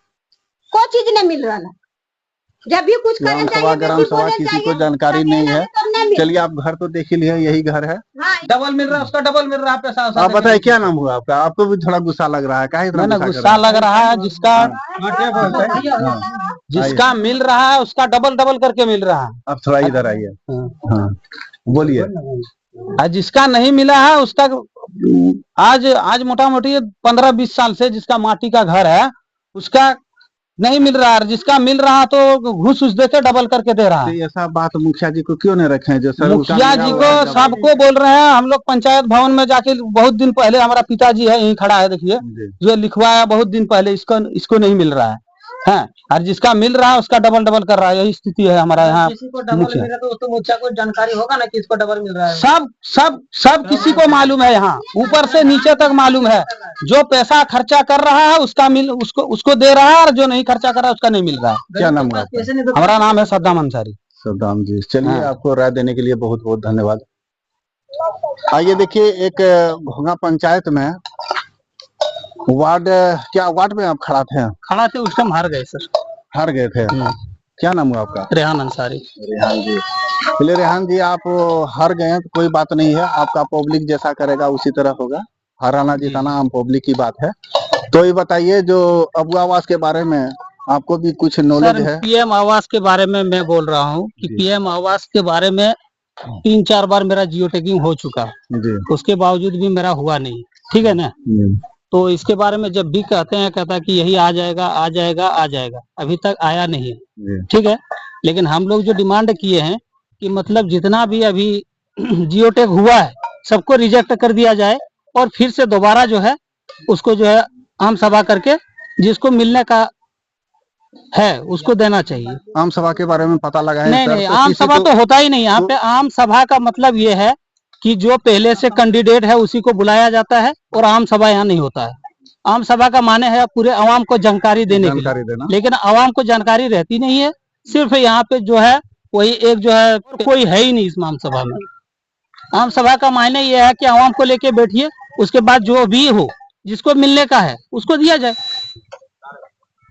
कोई चीज नहीं मिल रहा। जब भी कुछ ग्राम सभा किसी को जानकारी नहीं है। चलिए, आप घर तो देख ही लिए, यही घर है। डबल मिल रहा है, उसका डबल मिल रहा है पैसा। आप बताइए क्या नाम हुआ आपका? आपको भी थोड़ा गुस्सा लग रहा है, काहे इतना गुस्सा लग रहा है? जिसका मिल रहा है उसका डबल करके मिल रहा है। अब थोड़ा इधर आइए। हाँ, बोलिए। जिसका नहीं मिला है उसका आज मोटा मोटी 15-20 साल से जिसका माटी का घर है उसका नहीं मिल रहा है। जिसका मिल रहा तो घूस देके डबल करके दे रहा है। ऐसा बात मुखिया जी को क्यों नहीं रखे? जो सर मुखिया जी को सबको बोल रहे हैं। हम लोग पंचायत भवन में जाके बहुत दिन पहले, हमारा पिताजी है यहीं खड़ा है, देखिए जो लिखवाया बहुत दिन पहले, इसको नहीं मिल रहा है। और जिसका मिल रहा है उसका डबल कर रहा है। यही स्थिति है हमारा यहाँ। मुखिया को जानकारी होगा ना कि इसको डबल मिल रहा है। सब किसी को मालूम है, यहाँ ऊपर से नीचे तक मालूम है। जो पैसा खर्चा कर रहा है उसको दे रहा है, और जो नहीं खर्चा कर रहा है उसका नहीं मिल रहा है। क्या नाम है? हमारा नाम है सद्दाम अंसारी। सद्दाम जी, चलिए आपको राय देने के लिए बहुत बहुत धन्यवाद। आइए देखिए, एक घोंगा पंचायत में वार्ड में आप खड़ा थे? उस टाइम हार गए सर। हार गए थे? क्या नाम हुआ आपका? रेहान अंसारी। रेहान जी, चलिए रेहान जी, आप हार गए तो कोई बात नहीं है। आपका पब्लिक जैसा करेगा उसी तरह होगा। हराना जिताना आम पब्लिक की बात है। तो ये बताइए, जो अबू आवास के बारे में आपको भी कुछ नॉलेज है? पीएम आवास के बारे में मैं बोल रहा हूँ कि पीएम आवास के बारे में 3-4 बार मेरा जियो टैगिंग हो चुका, उसके बावजूद भी मेरा हुआ नहीं। ठीक है ना? तो इसके बारे में जब भी कहता कि यही आ जाएगा, अभी तक आया नहीं। ठीक है, लेकिन हम लोग जो डिमांड किए हैं कि मतलब जितना भी अभी जियो टैग हुआ है सबको रिजेक्ट कर दिया जाए, और फिर से दोबारा जो है उसको जो है आम सभा करके जिसको मिलने का है उसको देना चाहिए। आम सभा के बारे में पता लगा है? नहीं, आम सभा तो होता ही नहीं यहाँ पे। आम सभा का मतलब ये है कि जो पहले से कैंडिडेट है उसी को बुलाया जाता है, और आम सभा यहाँ नहीं होता है। आम सभा का माने है पूरे आवाम को जानकारी देने के लिए, लेकिन आवाम को जानकारी रहती नहीं है। सिर्फ यहाँ पे जो है वही एक जो है, कोई है ही नहीं इस आम सभा में। आम सभा का मायने ये है कि आवाम को लेके बैठिए, उसके बाद जो भी हो जिसको मिलने का है उसको दिया जाए।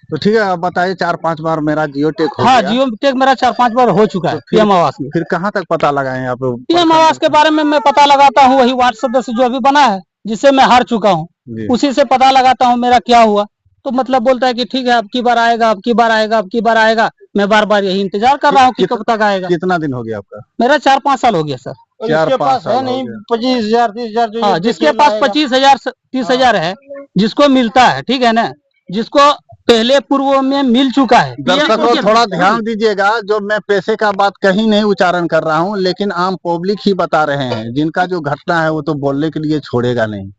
तो ठीक है, आप बताइए, 4-5 बार मेरा जियो टैग हो हाँ, गया। जियो टैग मेरा 4-5 बार हो चुका है पीएम आवास में। फिर कहाँ तक पता लगाए आप? पीएम आवास के बारे में मैं पता लगाता हूँ, वही वार्ड सदस्य जो अभी बना है जिससे मैं हार चुका हूँ, उसी से पता लगाता हूँ मेरा क्या हुआ। तो मतलब बोलता है कि ठीक है अब की बार आएगा। मैं बार यही इंतजार कर रहा हूँ कि कब तक आएगा। कितना दिन हो गया आपका? मेरा 4-5 साल हो गया सर। 4-5 साल नहीं, 25,000-30,000। हाँ, जिसके पास 25,000-30,000 है, जिसको मिलता है, ठीक है ना, जिसको पहले पूर्व में मिल चुका है। दर्शकों थोड़ा ध्यान दीजिएगा, जो मैं पैसे का बात कहीं नहीं उच्चारण कर रहा हूँ, लेकिन आम पब्लिक ही बता रहे हैं। जिनका जो घटना है वो तो बोलने के लिए छोड़ेगा नहीं,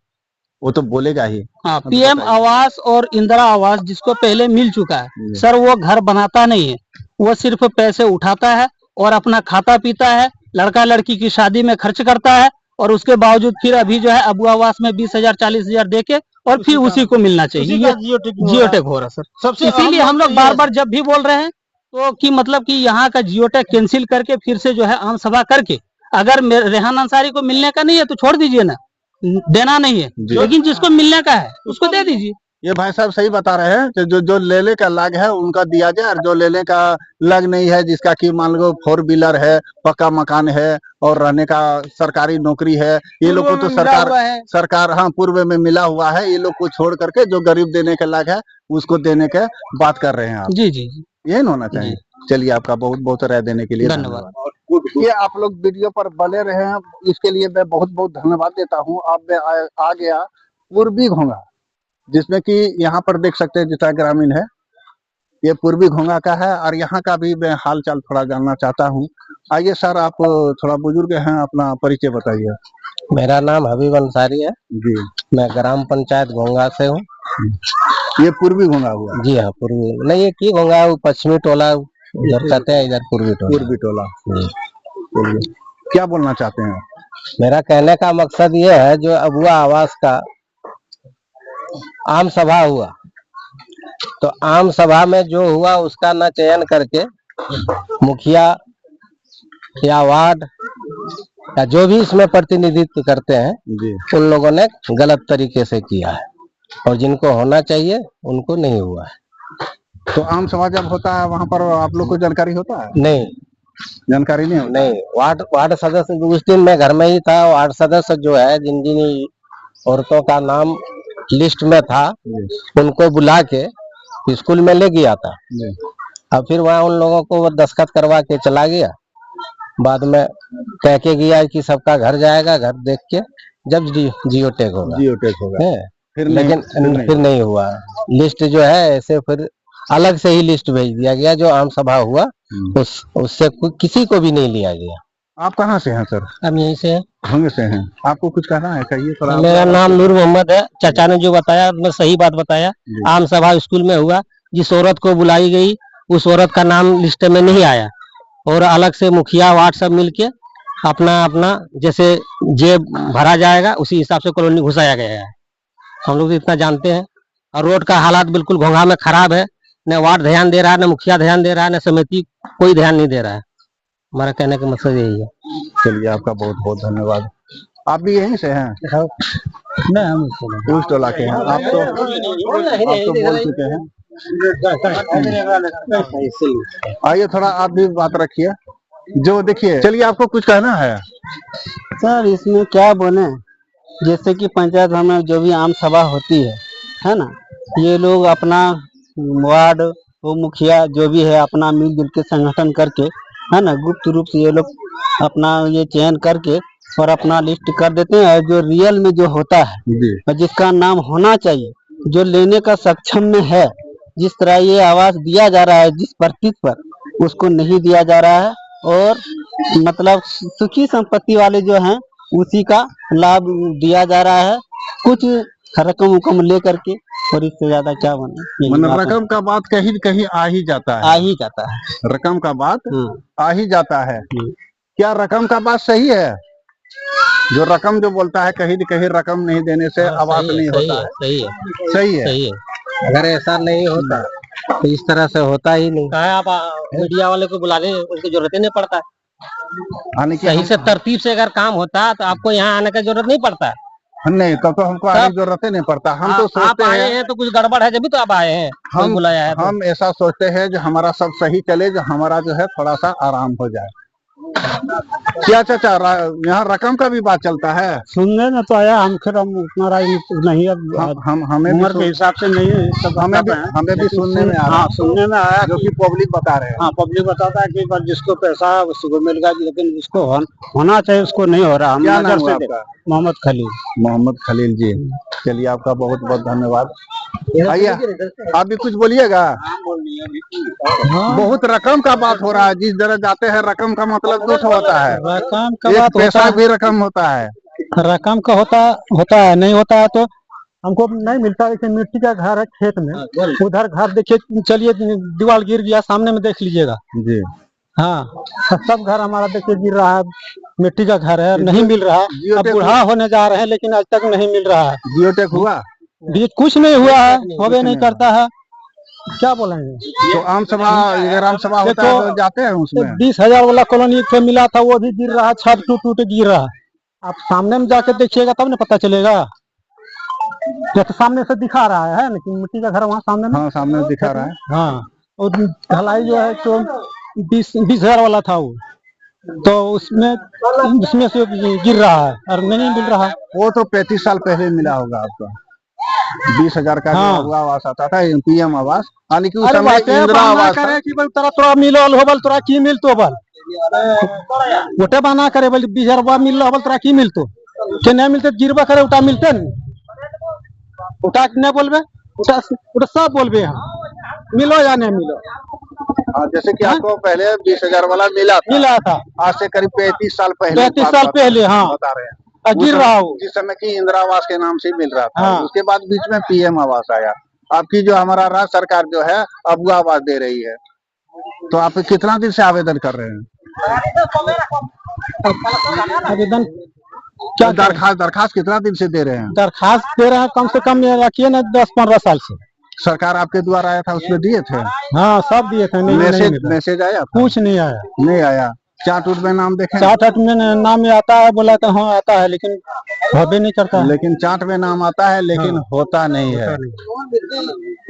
वो तो बोलेगा ही। हाँ, पीएम आवास और इंदिरा आवास जिसको पहले मिल चुका है सर, वो घर बनाता नहीं है, वो सिर्फ पैसे उठाता है और अपना खाता पीता है, लड़का लड़की की शादी में खर्च करता है, और उसके बावजूद फिर अभी जो है अबू आवास में 20,000-40,000 देके और फिर उसी को मिलना चाहिए। ये जियो टैग हो रहा है सर। इसीलिए हम लोग बार जब भी बोल रहे हैं तो कि मतलब कि यहाँ का जियो टैग कैंसिल करके फिर से जो है आम सभा करके, अगर रेहान अंसारी को मिलने का नहीं है तो छोड़ दीजिए ना, देना नहीं है, लेकिन जिसको मिलने का है उसको दे दीजिए। ये भाई साहब सही बता रहे हैं कि जो जो लेने का लग है उनका दिया जाए, और जो लेने का लग नहीं है, जिसका कि मान लो 4 व्हीलर है, पक्का मकान है और रहने का सरकारी नौकरी है, ये लोग को तो सरकार हाँ पूर्व में मिला हुआ है, ये लोग को छोड़ करके जो गरीब देने के लायक है उसको देने के बात कर रहे हैं आप। जी जी यही होना चाहिए। चलिए, आपका बहुत बहुत राय देने के लिए धन्यवाद। ये आप लोग वीडियो पर बने रहे हैं, इसके लिए मैं बहुत बहुत धन्यवाद देता हूँ। अब मैं आ गया पूर्वी घोंगा, जिसमें कि यहाँ पर देख सकते हैं जितना ग्रामीण है, ये पूर्वी घोंगा का है, और यहाँ का भी मैं हाल चाल थोड़ा जानना चाहता हूँ। आइए सर, आप थोड़ा बुजुर्ग हैं, अपना परिचय बताइए। मेरा नाम हबीब अंसारी है जी। मैं ग्राम पंचायत घोंगा से हूँ। ये पूर्वी घोंगा हुआ? जी हाँ, पूर्वी नहीं, ये की घोंगा पश्चिमी टोला इधर कहते हैं, इधर पूर्वी टोला। पूर्वी टोला। क्या बोलना चाहते हैं? मेरा कहने का मकसद ये है, जो अबुआ आवास का आम सभा हुआ, तो आम सभा में जो हुआ उसका न चयन करके मुखिया या वार्ड या जो भी इसमें प्रतिनिधित्व करते हैं जी, उन लोगों ने गलत तरीके से किया है, और जिनको होना चाहिए उनको नहीं हुआ है। तो आम सभा जब होता है वहाँ पर आप लोग को जानकारी होता है? नहीं, जानकारी नहीं होता? नहीं। वार्ड सदस्य, उस दिन मैं घर में ही था, वार्ड सदस्य जो है, जिन जिन औरतों का नाम लिस्ट में था, उनको बुला के स्कूल में ले गया था। अब फिर वहाँ उन लोगों को वो दस्तखत करवा के चला गया। बाद में कह के गया कि सबका घर जाएगा, घर देख के जब जियो टैग होगा। लेकिन फिर नहीं हुआ। लिस्ट जो है ऐसे फिर अलग से ही लिस्ट भेज दिया गया, जो आम सभा हुआ उससे किसी को भी नहीं लिया गया। आप कहाँ से हैं सर? हम यहीं से भंग से हैं। आपको कुछ कहना है, कहिए थोड़ा। मेरा नाम नूर मोहम्मद है। चाचा ने जो बताया मैं सही बात बताया। आम सभा स्कूल में हुआ, जिस औरत को बुलाई गई उस औरत का नाम लिस्ट में नहीं आया, और अलग से मुखिया वार्ड सब मिलके अपना अपना जैसे जेब भरा जाएगा उसी हिसाब से कॉलोनी घुसाया गया है। हम लोग इतना जानते हैं। और रोड का हालात बिल्कुल घोंघा में खराब है, न वार्ड ध्यान दे रहा है, न मुखिया ध्यान दे रहा है, न समिति कोई ध्यान नहीं दे रहा है। हमारा कहने का मकसद यही है। चलिए, आपका बहुत बहुत धन्यवाद। आप भी यहीं से हैं? नहीं, हम उस टोला के हैं। आप तो बोल चुके हैं। आइए थोड़ा आप भी बात रखिए। जो देखिए, चलिए, आपको कुछ कहना है सर? इसमें क्या बोले, जैसे कि पंचायत में जो भी आम सभा होती है ना, ये लोग अपना वार्ड वो मुखिया जो भी है अपना मिलजुल के संगठन करके, है ना, गुप्त रूप से ये लोग अपना ये चयन करके और अपना लिस्ट कर देते हैं। जो रियल में जो होता है और जिसका नाम होना चाहिए, जो लेने का सक्षम में है, जिस तरह ये आवास दिया जा रहा है जिस प्रतिशत पर, उसको नहीं दिया जा रहा है। और मतलब सुखी संपत्ति वाले जो हैं उसी का लाभ दिया जा रहा है, कुछ रकम उकम ले करके। और इससे ज्यादा क्या बने, मतलब रकम का बात कहीं कहीं आ ही जाता है। रकम का बात आ ही जाता है। क्या रकम का बात सही है? जो रकम जो बोलता है, कहीं न कहीं रकम नहीं देने से आवास नहीं होता है। सही है। अगर ऐसा नहीं होता तो इस तरह से होता ही नहीं। आप मीडिया वाले को बुला लें, उनको जरूरत ही नहीं पड़ता। आने की सही से तरतीब से अगर काम होता तो आपको यहाँ आने का जरूरत नहीं पड़ता। नहीं, तब तो हमको आने की जरूरत ही नहीं पड़ता। हम तो सोचते हैं तो कुछ गड़बड़ है, जब भी तो आप आए हैं, हम बुलाया है। हम ऐसा सोचते हैं जो हमारा सब सही चले, जो हमारा जो है थोड़ा सा आराम हो जाए। क्या चाचा, यहाँ रकम का भी बात चलता है? सुनने में तो आया, हम फिर हम उतना राय नहीं, अब हमें उम्र के हिसाब से नहीं है, सब हमें भी सुनने में आया। सुनने में आया जो कि पब्लिक बता रहे हैं। हाँ, पब्लिक बताता है कि बस जिसको पैसा है उसको मिल गया, लेकिन जिसको होना चाहिए उसको नहीं हो रहा। क्या नाम है आपका? मोहम्मद खलील। मोहम्मद खलील जी, चलिए, आपका बहुत बहुत धन्यवाद। आइए, आप भी कुछ बोलिएगा। बहुत रकम का बात हो रहा है, जिस तरह जाते हैं रकम का मतलब झूठ होता है। रकम का बात पैसा भी रकम होता है। रकम का होता है, नहीं होता है तो हमको नहीं मिलता। जैसे मिट्टी का घर है खेत में, उधर घर देखिए, चलिए दीवार गिर गया, सामने में देख लीजिएगा जी। हाँ, सब घर हमारा देखिए गिर रहा है, मिट्टी का घर है, नहीं मिल रहा है। अब बूढ़ा होने जा रहे हैं लेकिन आज तक नहीं मिल रहा है। जियोटेक हुआ? कुछ नहीं हुआ है, होवे नहीं करता है। क्या बोलेंगे? तो आम सभा, अगर आम सभा होता है तो जाते हैं उसमें। 20,000 वाला कॉलोनी पे मिला था, वो भी गिर रहा है, छत टूट गिर रहा है। आप सामने में जाके देखिएगा तब ना पता चलेगा। ये तो सामने से दिखा रहा है लेकिन मिट्टी का घर वहाँ सामने में। हाँ सामने दिखा रहा है। हाँ, और ढलाई जो है तो 20,000 वाला था वो, तो उसमें से गिर रहा है और नहीं मिल रहा। वो तो 35 साल पहले मिला होगा आपका 20,000 का हाँ। जो आवास आता था PM आवास, यानी कि उस अरे समय बाटे इंदिरा बहाना आवास था। करे कि भाई तोरा मिलल होबल, तोरा की मिलतो बल, गोटे बहाना करे बोल 20,000 रुपया मिल होबल, तोरा की मिलतो, के नहीं मिलते गिरबा करे उठा मिलते न, उठा नहीं बोलबे, उठा सब बोलबे हम मिलो या नहीं मिलो। जैसे कि आपको पहले 20,000 वाला मिला था, आज से करीब 35 साल पहले, 35 साल पहले, हाँ बता रहे हैं, गिर रहा हो। जिस समय की इंदिरा आवास के नाम से मिल रहा था। हाँ। उसके बाद बीच में PM आवास आया। आपकी जो हमारा राज्य सरकार जो है अब वो आवास दे रही है, तो आप कितना दिन से आवेदन कर रहे हैं? आवेदन क्या दरखास्त कितना दिन से दे रहे हैं? दरखास्त दे रहे हैं कम से कम रखिए ना 10-15 साल से। सरकार आपके द्वारा आया था, उसमें दिए थे? हाँ सब दिए थे। मैसेज आया था? कुछ नहीं आया। नहीं आया। चार्ट में नाम देखे? चार्ट में नाम में आता है, बोला था हाँ आता है, लेकिन होबे नहीं करता है। लेकिन चार्ट में नाम आता है लेकिन होता नहीं है।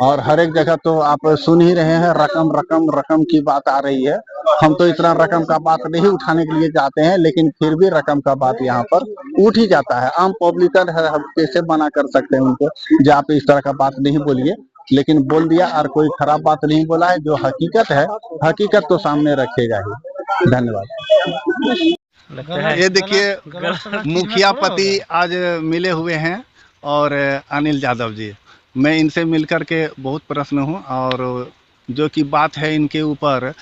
और हर एक जगह तो आप सुन ही रहे हैं, रकम की बात आ रही है। हम तो इतना रकम का बात नहीं उठाने के लिए जाते हैं, लेकिन फिर भी रकम का बात यहाँ पर उठ ही जाता है। आम पब्लिक है, हम कैसे मना कर सकते हैं उनको, जो आप इस तरह का बात नहीं बोलिए, लेकिन बोल दिया और कोई खराब बात नहीं बोला है। जो हकीकत है, हकीकत तो सामने रखेगा ही। धन्यवाद। ये देखिए मुखिया पति आज मिले हुए हैं और अनिल यादव जी, मैं इनसे मिलकर के बहुत प्रसन्न हूँ। और जो कि बात है इनके ऊपर,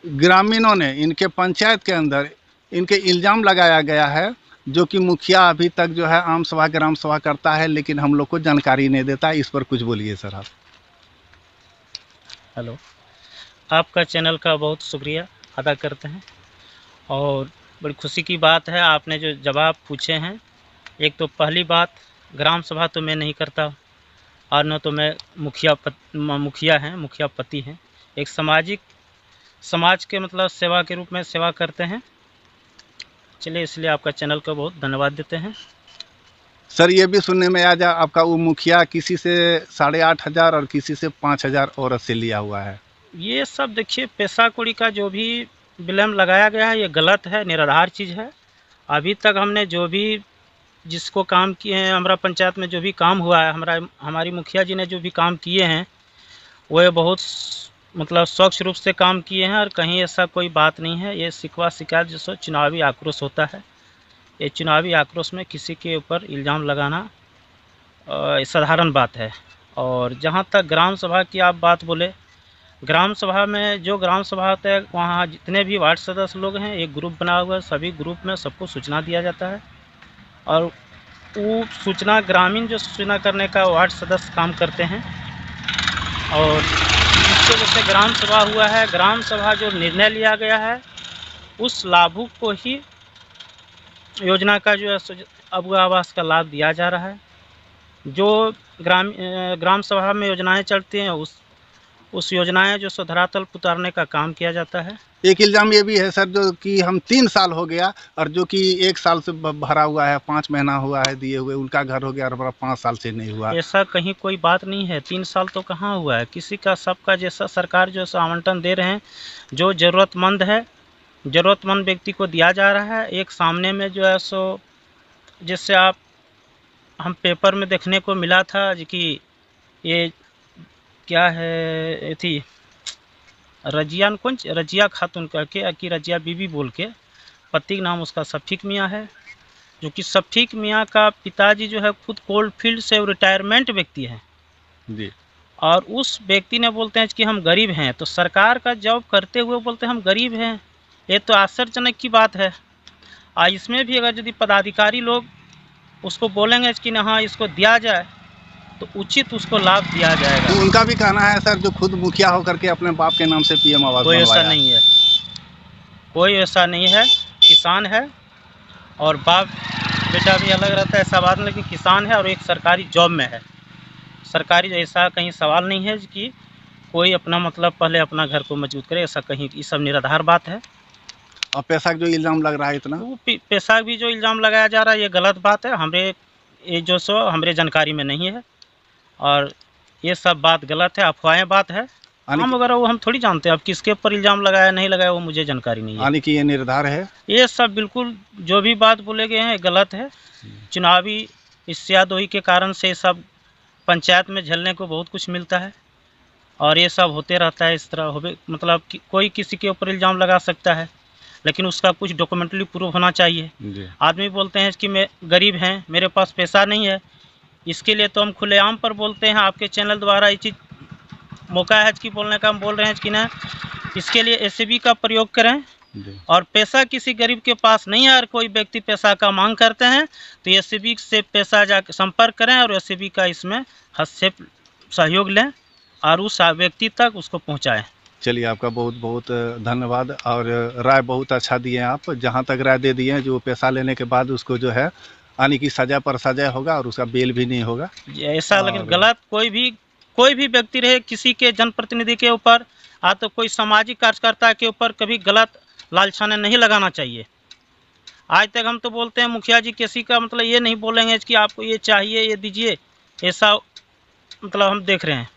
ग्रामीणों ने इनके पंचायत के अंदर इनके इल्ज़ाम लगाया गया है, जो कि मुखिया अभी तक जो है आम सभा ग्राम सभा करता है लेकिन हम लोग को जानकारी नहीं देता। इस पर कुछ बोलिए सर आप। हेलो, आपका चैनल का बहुत शुक्रिया अदा करते हैं और बड़ी खुशी की बात है आपने जो जवाब पूछे हैं। एक तो पहली बात, ग्राम सभा तो मैं नहीं करता और न तो मैं मुखिया पति हैं। एक समाज के मतलब सेवा के रूप में सेवा करते हैं। चलिए, इसलिए आपका चैनल को बहुत धन्यवाद देते हैं। सर ये भी सुनने में आया आपका वो मुखिया किसी से 8,500 और किसी से 5,000 औरत से लिया हुआ है। ये सब देखिए पैसा कौड़ी का जो भी ब्लेम लगाया गया है, ये गलत है, निराधार चीज़ है। अभी तक हमने जो भी जिसको काम किए हैं, हमारा पंचायत में जो भी काम हुआ है, हमारी मुखिया जी ने जो भी काम किए हैं वो बहुत मतलब स्वच्छ रूप से काम किए हैं और कहीं ऐसा कोई बात नहीं है। ये शिकवा शिकायत जैसा चुनावी आक्रोश होता है, ये चुनावी आक्रोश में किसी के ऊपर इल्ज़ाम लगाना साधारण बात है। और जहाँ तक ग्राम सभा की आप बात बोले, ग्राम सभा में जो ग्राम सभा होता है वहाँ जितने भी वार्ड सदस्य लोग हैं, एक ग्रुप बना हुआ है, सभी ग्रुप में सबको सूचना दिया जाता है और वो सूचना ग्रामीण जो सूचना करने का वार्ड सदस्य काम करते हैं। और इसके जैसे ग्राम सभा हुआ है, ग्राम सभा जो निर्णय लिया गया है उस लाभुक को ही योजना का जो है अबुआ आवास का लाभ दिया जा रहा है। जो ग्राम सभा में योजनाएं चलती हैं उस योजनाएं जो सो धरातल पर उतारने का काम किया जाता है। एक इल्ज़ाम ये भी है सर, जो कि हम 3 साल हो गया और जो कि 1 साल से भरा हुआ है, 5 महीना हुआ है दिए हुए, उनका घर हो गया और हमारा 5 साल से नहीं हुआ। ऐसा कहीं कोई बात नहीं है, 3 साल तो कहाँ हुआ है किसी का। सबका जैसा सरकार जो आवंटन दे रहे हैं, जो ज़रूरतमंद है ज़रूरतमंद व्यक्ति को दिया जा रहा है। एक सामने में जो है सो जैसे हम पेपर में देखने को मिला था कि ये क्या है थी रजिया खातून करके कि रजिया बीबी बोल के, पति का नाम उसका सफीक मियाँ है, जो कि सफीक मियाँ का पिताजी जो है खुद कोल्ड फील्ड से रिटायरमेंट व्यक्ति है जी। और उस व्यक्ति ने बोलते हैं कि हम गरीब हैं, तो सरकार का जॉब करते हुए बोलते हैं हम गरीब हैं। ये तो आश्चर्यजनक की बात है। इसमें भी अगर यदि पदाधिकारी लोग उसको बोलेंगे कि हाँ इसको दिया जाए तो उचित उसको लाभ दिया जाएगा। तो उनका भी कहना है सर, जो खुद मुखिया होकर के अपने बाप के नाम से PM आवास कोई ऐसा नहीं है, कोई ऐसा नहीं है। किसान है और बाप बेटा भी अलग रहता है, ऐसा बात नहीं, लेकिन किसान है और एक सरकारी जॉब में है। सरकारी ऐसा कहीं सवाल नहीं है कि कोई अपना मतलब पहले अपना घर को मजबूत करे, ऐसा कहीं ये सब निराधार बात है। और पैसा जो इल्ज़ाम लग रहा है इतना, वो पैसा भी जो इल्ज़ाम लगाया जा रहा है ये गलत बात है। हमारे ये जो सो हमारे जानकारी में नहीं है, और ये सब बात गलत है, अफवाहें बात है। हम वगैरह वो हम थोड़ी जानते हैं, अब किसके ऊपर इल्ज़ाम लगाया नहीं लगाया वो मुझे जानकारी नहीं है। यानी कि ये निर्धार है, ये सब बिल्कुल जो भी बात बोले गए हैं गलत है। चुनावी इस्यादोही के कारण से सब पंचायत में झेलने को बहुत कुछ मिलता है, और ये सब होते रहता है। इस तरह हो मतलब कि कोई किसी के ऊपर इल्ज़ाम लगा सकता है, लेकिन उसका कुछ डॉक्यूमेंटली प्रूफ होना चाहिए। आदमी बोलते हैं कि मैं गरीब हैं, मेरे पास पैसा नहीं है, इसके लिए तो हम खुलेआम पर बोलते हैं। आपके चैनल द्वारा ये चीज़ मौका है कि बोलने का, हम बोल रहे हैं कि ना इसके लिए एसीबी का प्रयोग करें, और पैसा किसी गरीब के पास नहीं है और कोई व्यक्ति पैसा का मांग करते हैं तो एसीबी से पैसा जाकर संपर्क करें और एसीबी का इसमें हस्तक्षेप सहयोग लें और उस व्यक्ति तक उसको पहुंचाएं। चलिए, आपका बहुत बहुत धन्यवाद, और राय बहुत अच्छा दिए हैं आप। जहाँ तक राय दे दिए हैं, जो पैसा लेने के बाद उसको जो है यानी कि सजा पर सजा होगा और उसका बेल भी नहीं होगा ऐसा। लेकिन गलत कोई भी व्यक्ति रहे, किसी के जनप्रतिनिधि के ऊपर या तो कोई सामाजिक कार्यकर्ता के ऊपर कभी गलत लालछाने नहीं लगाना चाहिए। आज तक हम तो बोलते हैं मुखिया जी किसी का मतलब ये नहीं बोलेंगे कि आपको ये चाहिए ये दीजिए, ऐसा मतलब हम देख रहे हैं।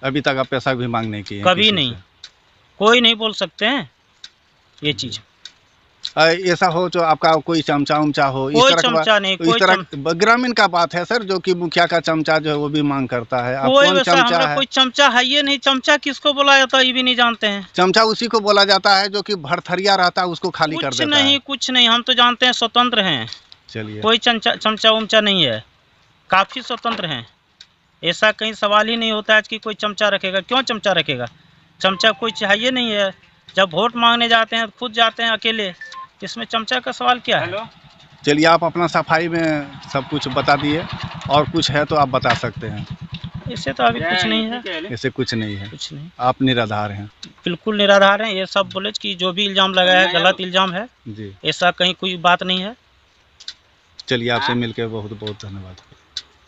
अभी तक आप पैसा भी मांग नहीं किए? कभी नहीं, कोई नहीं बोल सकते हैं ये चीज। ऐसा हो जो आपका कोई चमचा उमचा हो, कोई चमचा नहीं, तो इस तरह ग्रामीण का बात है सर, जो कि मुखिया का चमचा जो है वो भी मांग करता है। कोई वैसा हमारा कोई चमचा है ये नहीं। चमचा किसको बोला जाता है ये भी नहीं जानते हैं। चमचा उसी को बोला जाता है जो कि भरथरिया रहता है, उसको खाली कर देता है। कुछ नहीं, हम तो जानते हैं स्वतंत्र हैं। चलिए, कोई चमचा उमचा नहीं है, काफी स्वतंत्र हैं। ऐसा कहीं सवाल ही नहीं होता है कि कोई चमचा रखेगा। क्यों चमचा रखेगा? चमचा कोई चाहिए नहीं है। जब वोट मांगने जाते हैं खुद जाते हैं अकेले, इसमें चमचा का सवाल क्या है? चलिए, आप अपना सफाई में सब कुछ बता दिए, और कुछ है तो आप बता सकते हैं। इससे तो अभी कुछ नहीं है। ऐसे कुछ नहीं है, कुछ नहीं। आप निराधार हैं? बिल्कुल निराधार हैं। ये सब बोले कि जो भी इल्जाम लगाया है गलत इल्जाम है जी। ऐसा कहीं कोई बात नहीं है। चलिए, आपसे मिलकर बहुत बहुत धन्यवाद।